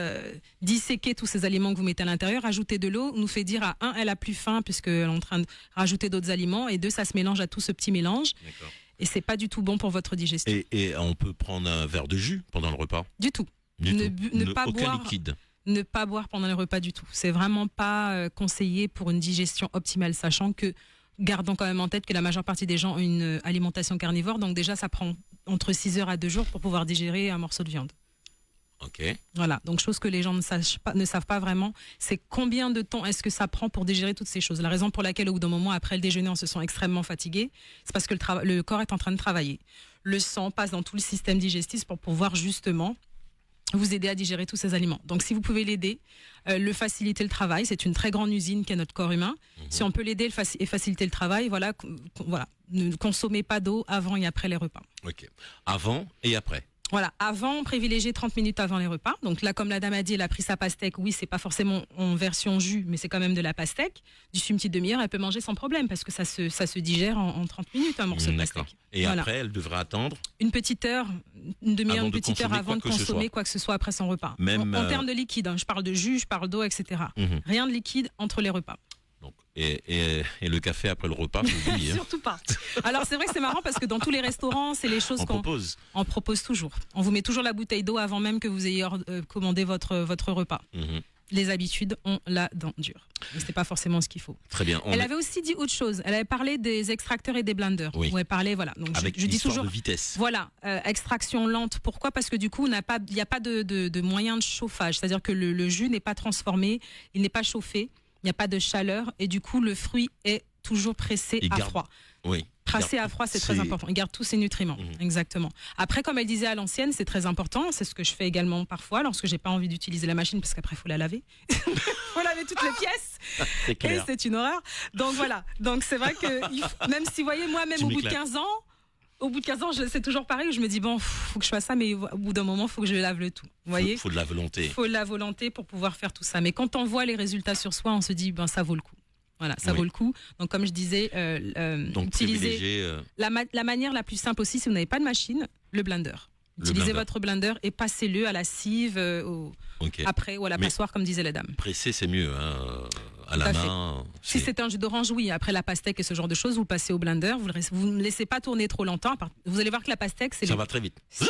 disséquer tous ces aliments que vous mettez à l'intérieur. Ajouter de l'eau nous fait dire à 1, elle a plus faim puisqu'elle est en train de rajouter d'autres aliments et 2, ça se mélange à tout ce petit mélange. D'accord. Et c'est pas du tout bon pour votre digestion. Et on peut prendre un verre de jus pendant le repas? Du tout. Ne pas aucun boire, liquide? Ne pas boire pendant les repas du tout. C'est vraiment pas conseillé pour une digestion optimale, sachant que, gardons quand même en tête que la majeure partie des gens ont une alimentation carnivore, donc déjà ça prend entre 6 heures à 2 jours pour pouvoir digérer un morceau de viande. Ok. Voilà, donc chose que les gens ne savent pas vraiment, c'est combien de temps est-ce que ça prend pour digérer toutes ces choses. La raison pour laquelle au bout d'un moment, après le déjeuner, on se sent extrêmement fatigué, c'est parce que le corps est en train de travailler. Le sang passe dans tout le système digestif pour pouvoir justement vous aider à digérer tous ces aliments. Donc si vous pouvez l'aider, le faciliter le travail, c'est une très grande usine qu'est notre corps humain. Si on peut l'aider et faciliter le travail, voilà, ne consommez pas d'eau avant et après les repas. Ok. Avant et après. Voilà, avant, privilégier 30 minutes avant les repas. Donc là, comme la dame a dit, elle a pris sa pastèque. Oui, c'est pas forcément en version jus, mais c'est quand même de la pastèque. D'ici une petite demi-heure, elle peut manger sans problème parce que ça se digère en 30 minutes, un morceau de pastèque. Et après, elle devrait attendre une petite heure, une demi-heure, une petite heure avant de consommer quoi que ce soit après son repas. Même en termes de liquide, je parle de jus, je parle d'eau, etc. Rien de liquide entre les repas. Donc, et le café après le repas, faut oublier. Surtout pas. Alors c'est vrai que c'est marrant parce que dans tous les restaurants, c'est les choses qu'on propose toujours. On vous met toujours la bouteille d'eau avant même que vous ayez commandé votre repas. Les habitudes ont la dent dure. Mais c'était pas forcément ce qu'il faut. Très bien. Elle avait aussi dit autre chose. Elle avait parlé des extracteurs et des blenders. Oui. Où elle parlait, voilà. Donc avec je dis toujours de vitesse. Voilà, extraction lente. Pourquoi? Parce que du coup, il n'y a pas de moyen de chauffage. C'est-à-dire que le jus n'est pas transformé, il n'est pas chauffé. Il n'y a pas de chaleur et du coup, le fruit est toujours pressé à froid. Oui. Pressé à froid, c'est très important. Il garde tous ses nutriments. Exactement. Après, comme elle disait à l'ancienne, c'est très important. C'est ce que je fais également parfois lorsque j'ai pas envie d'utiliser la machine parce qu'après, il faut la laver. Il faut laver toutes les pièces. C'est clair. Et c'est une horreur. Donc voilà. Donc c'est vrai que même si, vous voyez, moi-même au bout de 15 ans, c'est toujours pareil. Je me dis, bon, faut que je fasse ça, mais au bout d'un moment, il faut que je lave le tout. Vous voyez ? Faut de la volonté. Il faut de la volonté pour pouvoir faire tout ça. Mais quand on voit les résultats sur soi, on se dit, ben, ça vaut le coup. Voilà, ça vaut le coup. Donc, comme je disais, utilisez la manière la plus simple aussi, si vous n'avez pas de machine, le blender. Utilisez votre blender et passez-le à la cive, après ou à la passoire, comme disait la dame. Presser, c'est mieux, hein, à la main. Si c'est un jus d'orange, oui. Après la pastèque et ce genre de choses, vous passez au blender. Vous ne laissez pas tourner trop longtemps. Vous allez voir que la pastèque, ça va très vite. C'est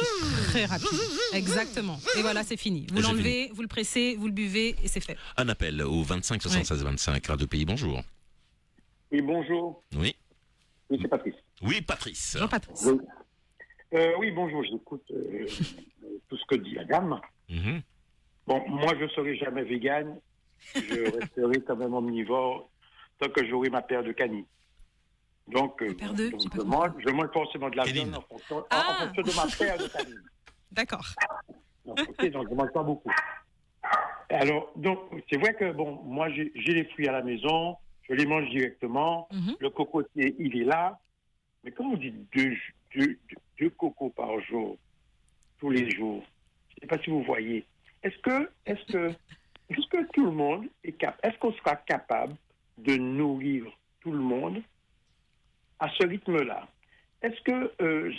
très rapide. Exactement. Et voilà, c'est fini. Vous l'enlevez, vous le pressez, vous le buvez et c'est fait. Un appel au 25 76 25, Radio Pays, bonjour. Oui, bonjour. Oui. Oui, c'est Patrice. Oui, Patrice. Jean-Patrice. Oui. Oui, bonjour, j'écoute tout ce que dit la dame. Bon, moi, je ne serai jamais végane. Je resterai quand même omnivore tant que j'aurai ma paire de canines. Donc, je mange forcément de la viande en fonction de ma paire de canines. D'accord. Donc, je ne mange pas beaucoup. Alors, donc, c'est vrai que, bon, moi, j'ai les fruits à la maison, je les mange directement. Le cocotier, il est là. Mais quand on dit deux cocos par jour, tous les jours, je ne sais pas si vous voyez, est-ce que tout le monde est capable, est-ce qu'on sera capable de nourrir tout le monde à ce rythme-là? Est-ce que,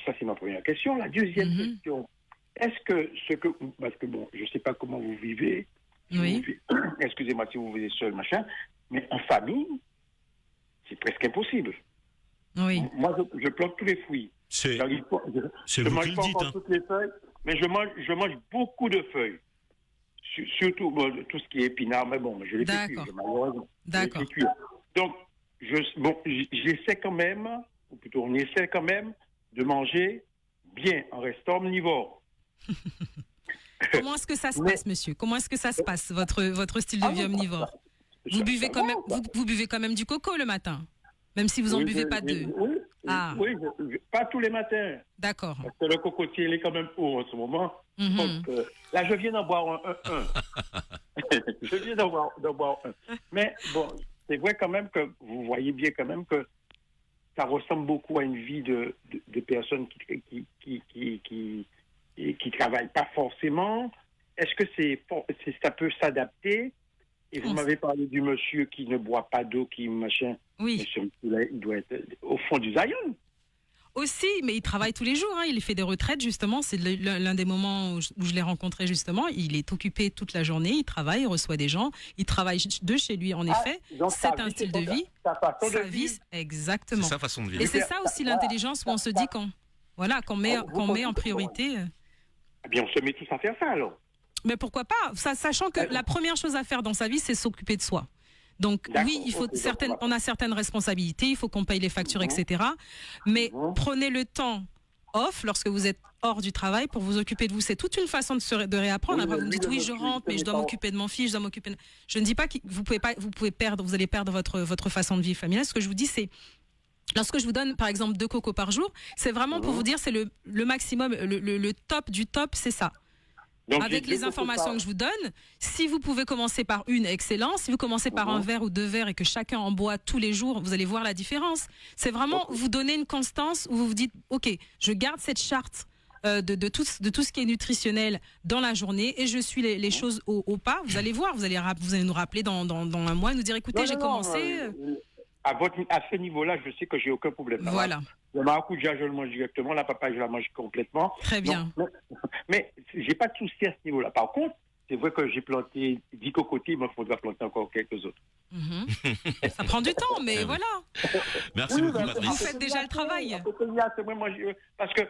ça c'est ma première question. La deuxième question, est-ce que parce que bon, je sais pas comment vous vivez. Oui. Excusez-moi si vous vivez seul, machin, mais en famille, c'est presque impossible. Oui. Moi, je plante tous les fruits. C'est je vous mange qui le pas dites. encore toutes les feuilles, mais je mange beaucoup de feuilles. Surtout tout ce qui est épinard, mais bon, je les fais cuire, malheureusement. D'accord. Donc, j'essaie quand même, ou plutôt on essaie quand même de manger bien en restant omnivore. Comment est-ce que ça se passe, monsieur? Comment est-ce que ça se passe, votre style de vie omnivore? Vous buvez quand même du coco le matin, même si vous n'en buvez pas deux. Oui, pas tous les matins. D'accord. Parce que le cocotier, il est quand même haut en ce moment. Donc, là, je viens d'en boire un. Je viens d'en boire un. Mais bon, c'est vrai quand même que vous voyez bien quand même que ça ressemble beaucoup à une vie de personnes qui travaillent pas forcément. Est-ce que ça peut s'adapter? Et vous m'avez parlé du monsieur qui ne boit pas d'eau, qui machin. Oui. Il doit être au fond du Zion. Aussi, mais il travaille tous les jours. Hein. Il fait des retraites, justement. C'est l'un des moments où je l'ai rencontré, justement. Il est occupé toute la journée. Il travaille, il reçoit des gens. Il travaille de chez lui, en effet. C'est un style de vie. Sa vie, exactement. C'est sa façon de vivre. Et c'est ça aussi l'intelligence où on se dit qu'on met en priorité. Eh bien, on se met tous à faire ça, alors. Mais pourquoi pas, sachant que la première chose à faire dans sa vie, c'est s'occuper de soi. Donc oui, on a certaines responsabilités, il faut qu'on paye les factures, etc. Mais prenez le temps off lorsque vous êtes hors du travail pour vous occuper de vous. C'est toute une façon de réapprendre. Après, vous me dites oui, je rentre, mais je dois m'occuper de mon fils, je dois m'occuper. Je ne dis pas que vous allez perdre votre façon de vivre familiale. Ce que je vous dis, c'est lorsque je vous donne, par exemple, 2 cocos par jour, c'est vraiment pour vous dire, c'est le maximum, le top du top, c'est ça. Donc, avec les informations que je vous donne, si vous pouvez commencer par une, excellent. Si vous commencez par un verre ou 2 verres et que chacun en boit tous les jours, vous allez voir la différence. C'est vraiment vous donner une constance où vous vous dites, OK, je garde cette charte de tout ce qui est nutritionnel dans la journée et je suis les choses au pas. Vous allez voir, vous allez nous rappeler dans un mois et nous dire, écoutez, j'ai commencé... À ce niveau-là, je sais que j'ai aucun problème. Voilà. Le maracuja, je le mange directement. La papaye, je la mange complètement. Très bien. Mais j'ai pas de souci à ce niveau-là. Par contre, c'est vrai que j'ai planté 10 cocotiers, il me faudra planter encore quelques autres. Ça prend du temps, mais voilà. Merci beaucoup, Patrice. Vous faites déjà le travail. Parce que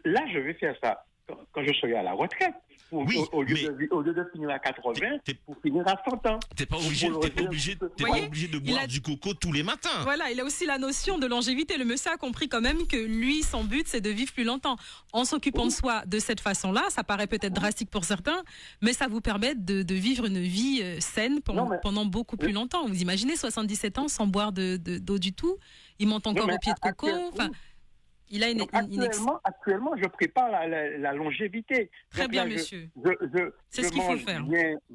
là, je vais faire ça quand je serai à la retraite. Au lieu de finir à 80, pour finir à 100 ans. T'es pas obligé de boire du coco tous les matins. Voilà, il a aussi la notion de longévité. Le monsieur a compris quand même que lui, son but, c'est de vivre plus longtemps. En s'occupant de soi de cette façon-là, ça paraît peut-être drastique pour certains, mais ça vous permet de vivre une vie saine pendant beaucoup plus longtemps. Vous imaginez 77 ans sans boire d'eau du tout? Il monte encore au pied de coco. Il a actuellement, je prépare la longévité. Très bien, monsieur. C'est ce qu'il faut faire.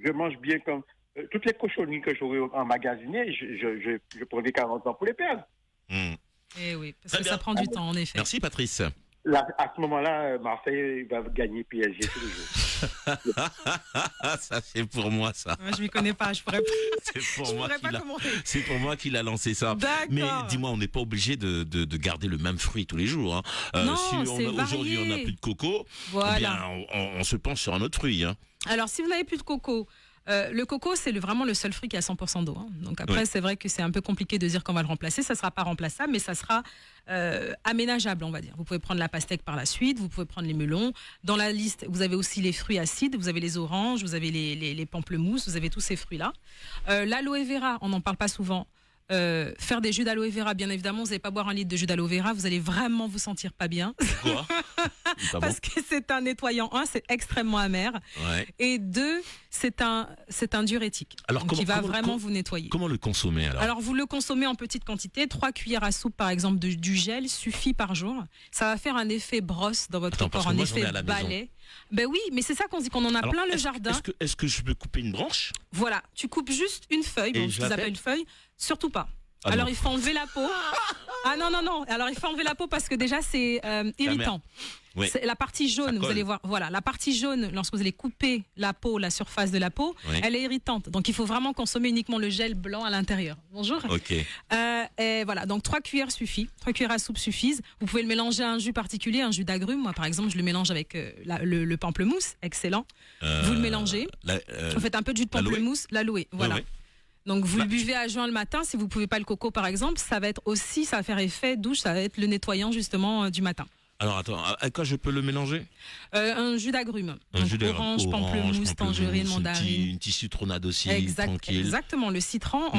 Je mange bien comme toutes les cochonneries que j'aurais emmagasinées, je prenais 40 ans pour les perdre. Eh oui, parce que ça prend du temps, en effet. Merci, Patrice. Là, à ce moment-là, Marseille va gagner PSG tous les jours. Ça, c'est pour moi, ça. Je ne m'y connais pas, je pourrais pas. C'est pour moi qu'il a lancé ça. Mais dis-moi, on n'est pas obligé de garder le même fruit tous les jours. Non, si aujourd'hui on n'a plus de coco, eh bien, on se penche sur un autre fruit. Alors, si vous n'avez plus de coco, le coco, c'est vraiment le seul fruit qui a 100% d'eau. Donc après, c'est vrai que c'est un peu compliqué de dire qu'on va le remplacer. Ça ne sera pas remplaçable, mais ça sera aménageable, on va dire. Vous pouvez prendre la pastèque par la suite, vous pouvez prendre les melons. Dans la liste, vous avez aussi les fruits acides, vous avez les oranges, vous avez les pamplemousses, vous avez tous ces fruits-là. L'aloe vera, on n'en parle pas souvent. Faire des jus d'aloe vera, bien évidemment, vous n'allez pas boire un litre de jus d'aloe vera, vous allez vraiment vous sentir pas bien. Pourquoi? Parce que c'est un nettoyant, c'est extrêmement amer. Et 2, c'est un diurétique. Alors, qui va vraiment vous nettoyer. Comment le consommer alors vous le consommez en petite quantité. 3 cuillères à soupe, par exemple, du gel suffit par jour. Ça va faire un effet brosse dans votre corps, un effet balai. Ben oui, mais c'est ça qu'on dit, qu'on en a plein le jardin. Est-ce que je peux couper une branche? Voilà, tu coupes juste une feuille, ce qu'ils appellent une feuille, surtout pas. Alors il faut enlever la peau. Ah non. Alors il faut enlever la peau parce que déjà c'est irritant. Oui. C'est la partie jaune, vous allez voir. Voilà, la partie jaune, lorsque vous allez couper la peau, la surface de la peau, elle est irritante. Donc il faut vraiment consommer uniquement le gel blanc à l'intérieur. Bonjour. Ok. Et voilà, donc 3 cuillères suffit. 3 cuillères à soupe suffisent. Vous pouvez le mélanger à un jus particulier, un jus d'agrumes. Moi, par exemple, je le mélange avec le pamplemousse. Excellent. Vous le mélangez. Vous faites un peu de jus de pamplemousse, l'aloe. Voilà. Ouais. Donc vous le buvez à jeun le matin. Si vous pouvez pas le coco, par exemple, ça va faire effet douche. Ça va être le nettoyant justement du matin. Alors attends, à quoi je peux le mélanger? Un jus d'agrumes. Orange, pamplemousse, tangerine, mandarine. Une petite citronnade aussi, tranquille. Exactement, le citron,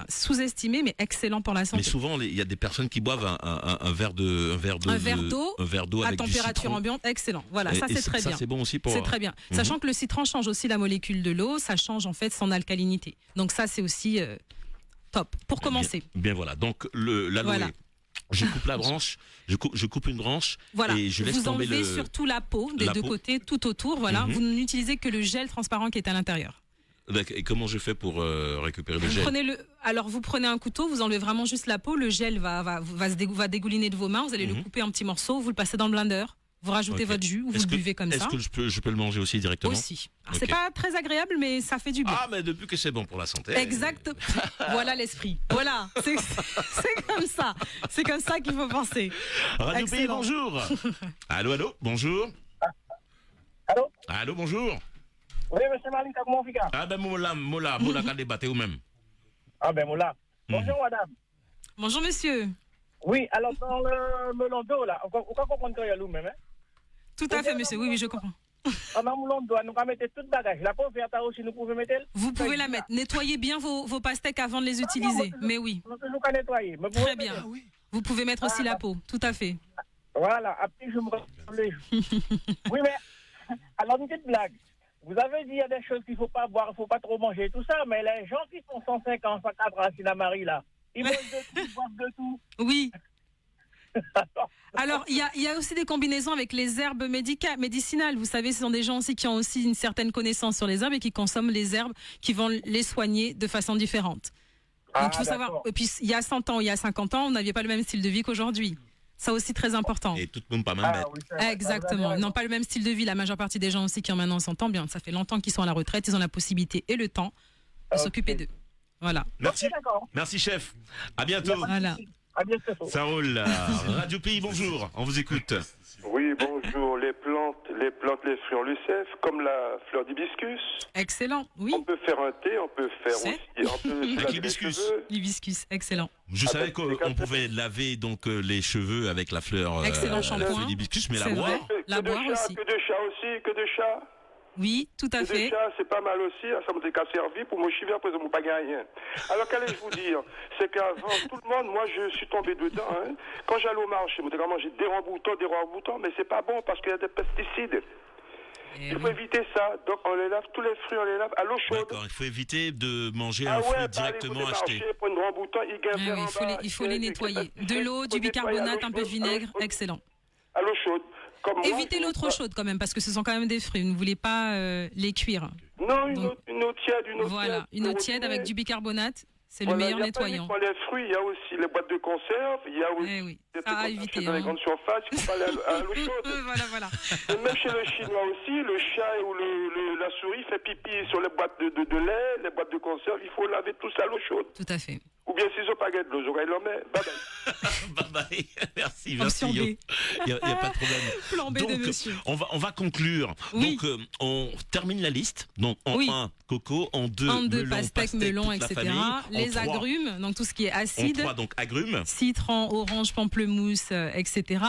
sous-estimé mais excellent pour la santé. Mais souvent, il y a des personnes qui boivent un verre d'eau à avec température ambiante, excellent. Voilà, ça c'est très bien. Ça c'est bon aussi pour. C'est très bien. Sachant que le citron change aussi la molécule de l'eau, ça change en fait son alcalinité. Donc ça c'est aussi top. Pour commencer. Bien voilà. Donc l'aloe. Voilà. Je coupe la branche, je coupe une branche et je laisse tomber Vous enlevez surtout la peau des deux côtés, tout autour. Voilà. Vous n'utilisez que le gel transparent qui est à l'intérieur. Et comment je fais pour récupérer le gel? Alors vous prenez un couteau, vous enlevez vraiment juste la peau, le gel va dégouliner de vos mains, vous allez le couper en petits morceaux, vous le passez dans le blender. Vous rajoutez votre jus ou vous le buvez comme ça. Est-ce que je peux le manger aussi directement? Aussi. C'est pas très agréable, mais ça fait du bien. Ah, mais depuis que c'est bon pour la santé. Exact. Voilà l'esprit. Voilà. C'est comme ça. C'est comme ça qu'il faut penser. Radio Pays, bonjour. Allô, bonjour. Allô, bonjour. Oui, monsieur Malik, comment on fait? Ah ben Moula, qu'à débattre ou même. Ah ben Moula. Bonjour madame. Bonjour monsieur. Oui, alors dans le melon d'eau là, on comprend qu'il y a nous-mêmes, hein? Tout à fait, monsieur. Oui, je comprends. Dans le melon d'eau, nous allons mettre toute bagage. La peau verte aussi, nous pouvons mettre. Vous pouvez la mettre. Nettoyez bien vos pastèques avant de les utiliser. Mais oui. Nous pouvons nettoyer. Très bien. Vous pouvez mettre aussi la peau. Tout à fait. Voilà. Après, je me relève. Oui, mais alors une petite blague. Vous avez dit qu'il y a des choses qu'il ne faut pas boire, il ne faut pas trop manger, tout ça, mais les gens qui sont 150, 104 à Sinamari, là, ils mangent de tout, ils boivent de tout. Oui. Alors, il y a aussi des combinaisons avec les herbes médicinales. Vous savez, ce sont des gens aussi qui ont aussi une certaine connaissance sur les herbes et qui consomment les herbes qui vont les soigner de façon différente. Donc, il faut savoir. Et puis, il y a 100 ans, il y a 50 ans, on n'avait pas le même style de vie qu'aujourd'hui. Ça aussi, très important. Et tout le monde pas même bête. Oui, exactement. Ils n'ont pas le même style de vie. La majeure partie des gens aussi qui ont maintenant 100 ans, bien, ça fait longtemps qu'ils sont à la retraite. Ils ont la possibilité et le temps de s'occuper d'eux. Voilà. Merci. Merci, chef. À bientôt. Voilà. À bientôt. Ça roule. Radio Pays, bonjour. On vous écoute. Oui, bonjour. Les plantes, les fruits, on le sait, comme la fleur d'hibiscus. Excellent, oui. On peut faire un thé, on peut faire aussi. Avec l'hibiscus. L'hibiscus, excellent. Je savais qu'on pouvait laver donc les cheveux avec la fleur. Excellent shampoing. L'hibiscus, mais la boire. La boire aussi. Que de chat aussi, que de chat. Oui, tout à fait. De chat, c'est pas mal aussi. Ça m'a déjà servi pour mon chiver, après, ça m'a pas gagné rien. Alors, qu'allais-je vous dire? C'est qu'avant, tout le monde, moi, je suis tombé dedans. Hein. Quand j'allais au marché, moi, j'ai mangé des remboutons, mais c'est pas bon parce qu'il y a des pesticides. Il faut éviter ça. Donc, on les lave, tous les fruits, on les lave à l'eau chaude. D'accord, il faut éviter de manger un fruit directement acheté. Il faut les nettoyer. De l'eau, du bicarbonate, un peu de vinaigre, excellent. À l'eau chaude. Évitez l'eau trop chaude quand même, parce que ce sont quand même des fruits. Vous ne voulez pas les cuire. Non, une eau tiède. Voilà, une eau tiède avec du bicarbonate. C'est le meilleur nettoyant. Pour les fruits, il y a aussi les boîtes de conserve, il y a aussi des trucs à éviter, dans les grandes surfaces, il faut pas aller à l'eau chaude. Voilà. Et même chez le chinois aussi, le chat ou la souris fait pipi sur les boîtes de lait, les boîtes de conserve, il faut laver tout ça à l'eau chaude. Tout à fait. Ou bien s'ils ont pas de l'eau, j'aurais l'homme. Bye bye. Bye bye. Merci. Il n'y a pas de problème. Plan B de monsieur. On va conclure. Oui. Donc, on termine la liste. Donc, en 1, coco. En 2, pastèque, melon, etc. Les agrumes, donc tout ce qui est acide. En 3, donc agrumes. Citron, orange, pamplemousse, etc.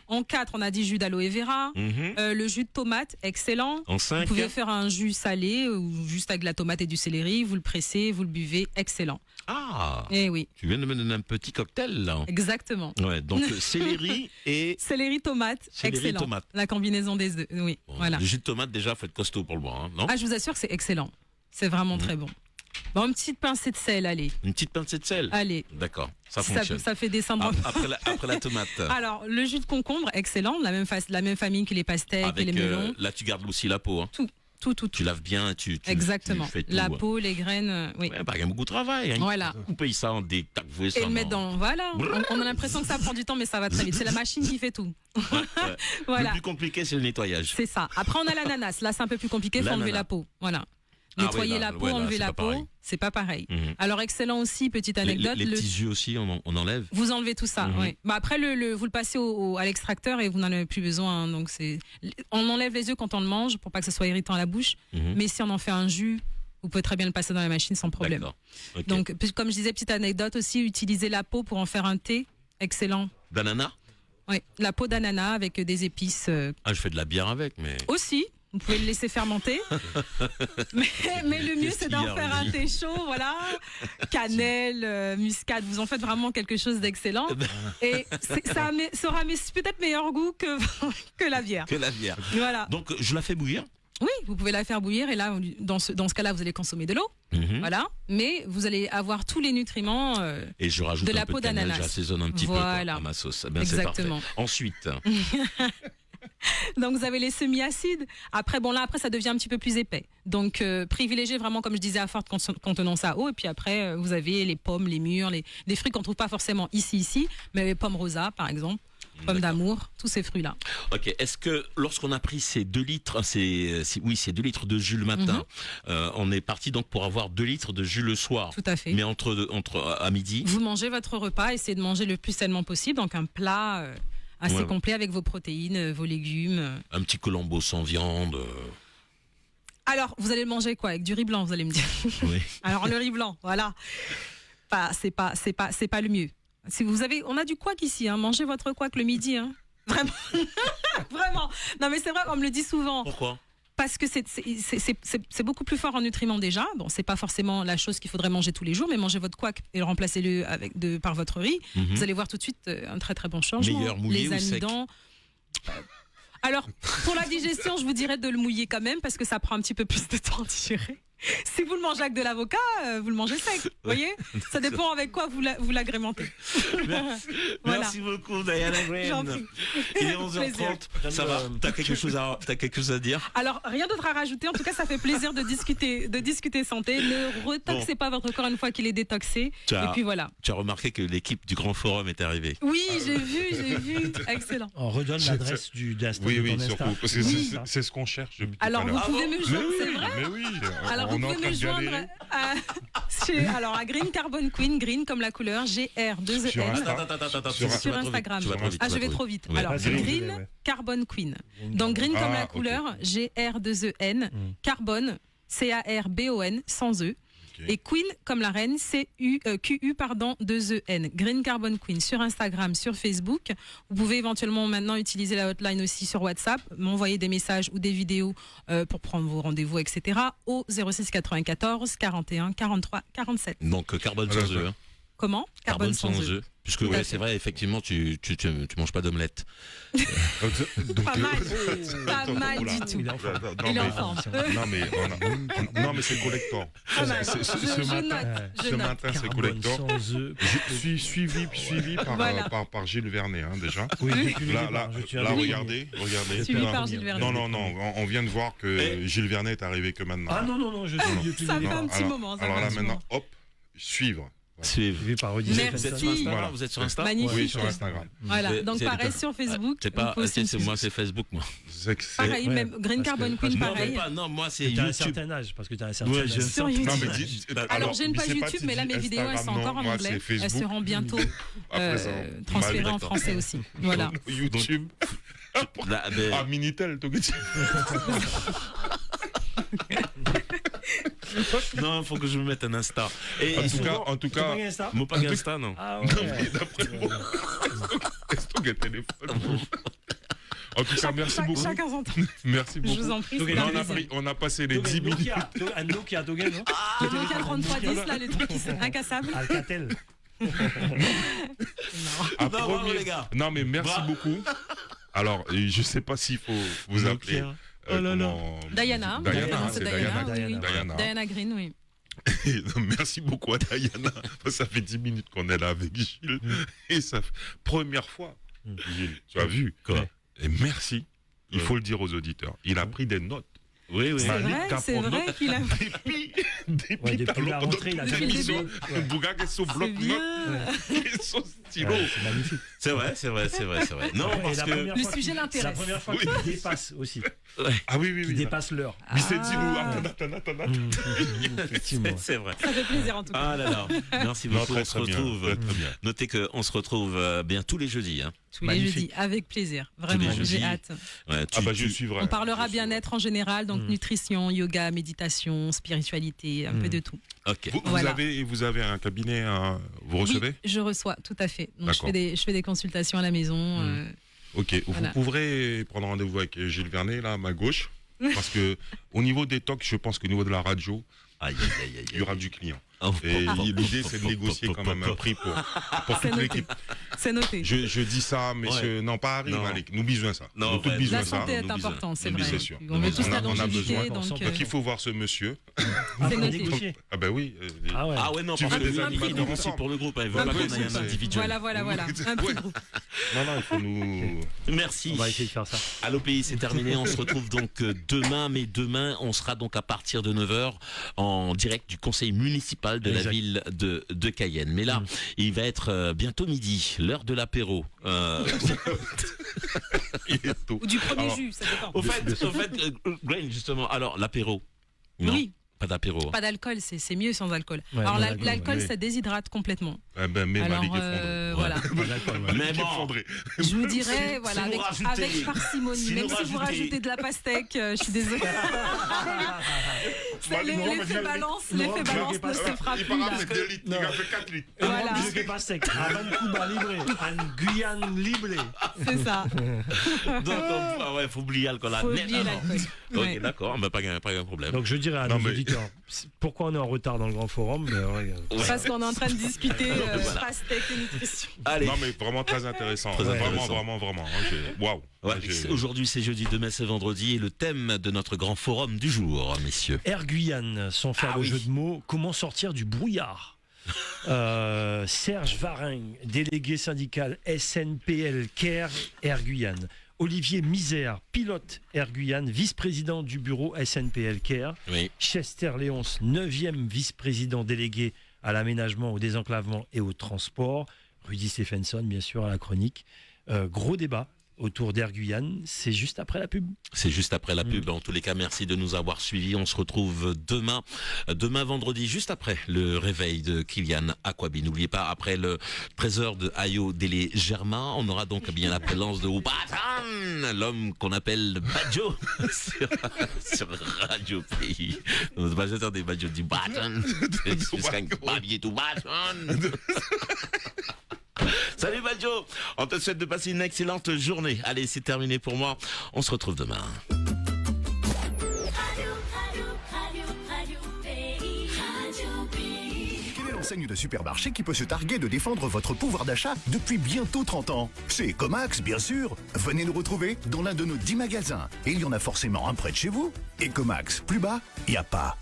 En 4, on a dit jus d'aloe vera. Le jus de tomate, excellent. En 5. Vous pouvez faire un jus salé ou juste avec de la tomate et du céleri. Vous le pressez, vous le buvez, excellent. Ah, eh oui. Tu viens de me donner un petit cocktail là. Exactement. Ouais, donc céleri et céleri tomate, excellent. Tomate. La combinaison des deux. Oui, bon, voilà. Le jus de tomate déjà, faut être costaud pour le boire, hein, non? Ah, je vous assure que c'est excellent. C'est vraiment très bon. Bon, une petite pincée de sel, allez. Une petite pincée de sel. Allez. D'accord, ça fonctionne. Ça fait descendre. Après la tomate. Alors, le jus de concombre, excellent, la même famille que les pastèques et les melons. Là, tu gardes aussi la peau. Hein. Tout. Tout. Tu laves bien, Exactement. Tu fais tout. La peau, les graines, oui. Ouais, il y a beaucoup de travail. Hein. Voilà. Couper ça en des tacs, vous Et le mettre dans. Voilà. On a l'impression que ça prend du temps, mais ça va très vite. C'est la machine qui fait tout. Voilà. Le plus compliqué, c'est le nettoyage. C'est ça. Après, on a l'ananas. Là, c'est un peu plus compliqué. Il faut enlever la peau. Voilà. Nettoyer la peau, enlever la peau, c'est pas pareil. Alors, excellent aussi, petite anecdote. Les petits yeux aussi, on enlève. Vous enlevez tout ça, oui. Bah après, vous le passez à l'extracteur et vous n'en avez plus besoin. Hein, donc on enlève les yeux quand on le mange pour pas que ce soit irritant à la bouche. Mais si on en fait un jus, vous pouvez très bien le passer dans la machine sans problème. Okay. Donc, comme je disais, petite anecdote aussi, utiliser la peau pour en faire un thé, excellent. D'ananas? Oui, la peau d'ananas avec des épices. Ah, je fais de la bière avec, mais. Aussi. Vous pouvez le laisser fermenter. mais le mieux, c'est d'en faire un thé chaud, voilà. Cannelle, muscade, vous en faites vraiment quelque chose d'excellent. Et ça aura peut-être meilleur goût que la bière. Que la bière. Voilà. Donc, je la fais bouillir? Oui, vous pouvez la faire bouillir et là, dans ce cas-là, vous allez consommer de l'eau. Voilà. Mais vous allez avoir tous les nutriments et je rajoute de la un peu peau de cannelle, d'ananas. j'assaisonne un petit peu à ma sauce. Ben, exactement. C'est parfait. Ensuite... Donc vous avez les semi-acides. Après, après ça devient un petit peu plus épais. Donc privilégiez vraiment, comme je disais, à forte contenance à eau. Et puis après, vous avez les pommes, les mûres, des fruits qu'on trouve pas forcément ici, mais les pommes rosa par exemple, pommes d'amour, tous ces fruits-là. Ok. Est-ce que lorsqu'on a pris ces 2 litres, ces 2 litres de jus le matin, on est parti donc pour avoir 2 litres de jus le soir. Tout à fait. Mais à midi. Vous mangez votre repas, essayez de manger le plus sainement possible. Donc un plat assez complet avec vos protéines, vos légumes. Un petit colombo sans viande. Alors, vous allez le manger quoi? Avec du riz blanc, vous allez me dire. Oui. Alors, le riz blanc, voilà. C'est pas le mieux. Si vous avez, on a du couac ici, hein. Mangez votre couac le midi, hein. Vraiment. Vraiment. Non, mais c'est vrai, on me le dit souvent. Pourquoi? Parce que c'est beaucoup plus fort en nutriments déjà. Bon, c'est pas forcément la chose qu'il faudrait manger tous les jours, mais mangez votre couac et remplacez-le par votre riz. Vous allez voir tout de suite un très très bon changement. Meilleur mouillé les amidons. Alors, pour la digestion, je vous dirais de le mouiller quand même parce que ça prend un petit peu plus de temps à digérer. Si vous le mangez avec de l'avocat, vous le mangez sec. Vous voyez? Ça dépend avec quoi vous l'agrémentez. Merci beaucoup, Diana Green. Il est 11h30. Ça va? T'as quelque chose à dire? Alors, rien d'autre à rajouter. En tout cas, ça fait plaisir de discuter santé. Ne retoxez pas votre corps une fois qu'il est détoxé. Et puis voilà. Tu as remarqué que l'équipe du Grand Forum est arrivée? Oui, j'ai vu. Excellent. On redonne l'adresse d'Insta. Oui, surtout. Parce que c'est ce qu'on cherche. Alors, vous pouvez me joindre, c'est vrai? Mais oui. Alors, vous pouvez me joindre à Green Carbon Queen, green comme la couleur, GR2EN. Sur Instagram. Je vais trop vite. Alors, Green Carbon Queen. Donc, green comme la couleur, GR2EN. Carbone, CARBON, sans E. Et Queen comme la reine, QU, pardon, 2EN. Green Carbon Queen sur Instagram, sur Facebook. Vous pouvez éventuellement maintenant utiliser la hotline aussi sur WhatsApp, m'envoyer des messages ou des vidéos pour prendre vos rendez-vous, etc. au 06 94 41 43 47. Donc carbone sans œufs. Comment? Carbone sans œufs. Puisque c'est vrai, effectivement, tu manges pas d'omelette. Pas mal du tout. Il est en forme. Non, mais c'est collector. Ce matin, c'est collector. Suivi par Gilles Vernet, hein, déjà. Là, regardez. Suivi par Gilles Vernet. Non, on vient de voir que Gilles Vernet est arrivé que maintenant. Ah non, je suis depuis. Ça fait un petit moment. Alors là, maintenant, hop, suivre. Suivi par Merci. Vous êtes sur Insta? Magnifique. Oui, sur Instagram. Voilà, donc pareil sur Facebook. Moi, c'est Facebook, moi. Pareil, même Green Carbon Queen, pareil. Non, moi, c'est YouTube. Tu as un certain âge, parce que tu as un certain âge. Sur YouTube. Alors, je n'ai pas YouTube, mais là, mes vidéos, elles sont encore en anglais. Elles seront bientôt transférées en français aussi. Voilà. YouTube. Minitel, Non, il faut que je me mette un Insta. Et en tout cas, moi pas Insta, non. Ah ouais. D'après moi, est-ce téléphone. En tout cas, merci beaucoup. Chacun s'entend. Merci beaucoup. Je vous en prie. On a passé les 10 minutes. Un Nokia Dogen, non? Le Nokia 3310, là, les trucs qui sont incassables. Alcatel. Non, mais merci beaucoup. Alors, je sais pas s'il faut vous appeler. Diana. C'est Diana Green, oui. Merci beaucoup à Diana. Ça fait 10 minutes qu'on est là avec Gilles. Et ça première fois, Gilles, tu as vu quoi? Et merci. Il faut le dire aux auditeurs. Il a pris des notes. Oui, oui. C'est vrai qu'il a. Depuis la rentrée, il a jamais mis un bouga qui est sur bloc-notes, qui est sur stylo. C'est magnifique. C'est vrai. Non, parce que Le sujet l'intéresse. C'est la première fois qu'il dépasse aussi. Ah oui. Il dépasse l'heure. Mais c'est dit, attends. Effectivement. C'est vrai. Ça fait plaisir en tout cas. Ah là là. Merci beaucoup. On se retrouve. Notez qu'on se retrouve bien tous les jeudis. Tous les jeudis, avec plaisir. Vraiment, j'ai hâte. Je suivrai. On parlera bien-être en général, donc nutrition, yoga, méditation, spiritualité, un peu de tout. Ok. Vous avez un cabinet, vous recevez? Oui, je reçois, tout à fait. Donc je fais des consultations à la maison. Ok, vous pourrez prendre rendez-vous avec Gilles Vernet, là, à ma gauche. Parce que au niveau des talks, je pense qu'au niveau de la radio, il y aura du client. Et l'idée, c'est de négocier quand même un prix pour toute l'équipe. C'est noté. Je dis ça, messieurs, non, pas Harry, nous bisons ça. Non, la santé est importante, c'est vrai. C'est sûr. On veut tous la on a besoin. longévité, donc il faut voir ce monsieur. c'est noté. Ah ben oui. Ah ouais, non, parce que il négocie pour le groupe, il veut pas qu'on aille un individuel. Voilà. Un petit groupe. Non, il faut nous... Merci. On va essayer de faire ça. Allo Pays, c'est terminé. On se retrouve donc demain, mais demain, on sera donc à partir de 9h en direct du conseil municipal de la ville de Cayenne. Mais là, il va être bientôt midi, l'heure de l'apéro. Il est tôt. Ou du premier jus, ça dépend. Au fait, Grain, justement, alors l'apéro. Non, oui. Pas d'apéro. Pas d'alcool, c'est mieux sans alcool. Ouais, alors l'alcool, ça déshydrate complètement. Mais Malik est voilà. Mais bon, je vous dirais, voilà, avec parcimonie, même si vous rajoutez de la pastèque, je suis désolée. L'effet balance ne se fera plus. Il part avec 2 litres, il a fait 4 litres. Voilà. Plus que pastèque. À Vancouver libre, en Guyane libre. C'est ça. Donc, faut oublier l'alcool. Faut oublier l'alcool. Ok, d'accord, pas un problème. Donc je dirais à nos auditeurs, pourquoi on est en retard dans le grand forum? Parce qu'on est en train de discuter pastèque et nutrition. Allez. Non mais vraiment très intéressant. Vraiment. Waouh. Aujourd'hui c'est jeudi, demain c'est vendredi et le thème de notre grand forum du jour, messieurs. Air Guyane, sans faire le jeu de mots, comment sortir du brouillard? Serge Varin, délégué syndical SNPL CARE Air Guyane. Olivier Misère, pilote Air Guyane, vice-président du bureau SNPL CARE. Oui. Chester Léonce, 9e vice-président délégué à l'aménagement, au désenclavement et au transport. Rudy Stephenson, bien sûr, à la chronique. Gros débat autour d'Air Guyane. C'est juste après la pub. C'est juste après la pub. En tous les cas, merci de nous avoir suivis. On se retrouve demain vendredi, juste après le réveil de Kylian Akwabi. N'oubliez pas, après le 13h de Ayo Délé Germain, on aura donc bien la présence de Oubatan, l'homme qu'on appelle Badjo sur Radio Pays. Attendez, Badjo dit Batan. Salut Badjo, on te souhaite de passer une excellente journée. Allez, c'est terminé pour moi. On se retrouve demain. Quelle est l'enseigne de supermarché qui peut se targuer de défendre votre pouvoir d'achat depuis bientôt 30 ans? C'est Ecomax, bien sûr. Venez nous retrouver dans l'un de nos 10 magasins. Et il y en a forcément un près de chez vous. Ecomax, plus bas, il n'y a pas.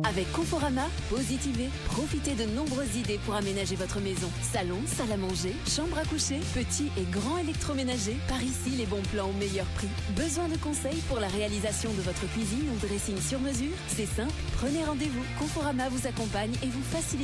Avec Conforama, positivez, profitez de nombreuses idées pour aménager votre maison. Salon, salle à manger, chambre à coucher, petit et grand électroménager. Par ici, les bons plans au meilleur prix. Besoin de conseils pour la réalisation de votre cuisine ou dressing sur mesure? C'est simple, prenez rendez-vous. Conforama vous accompagne et vous facilite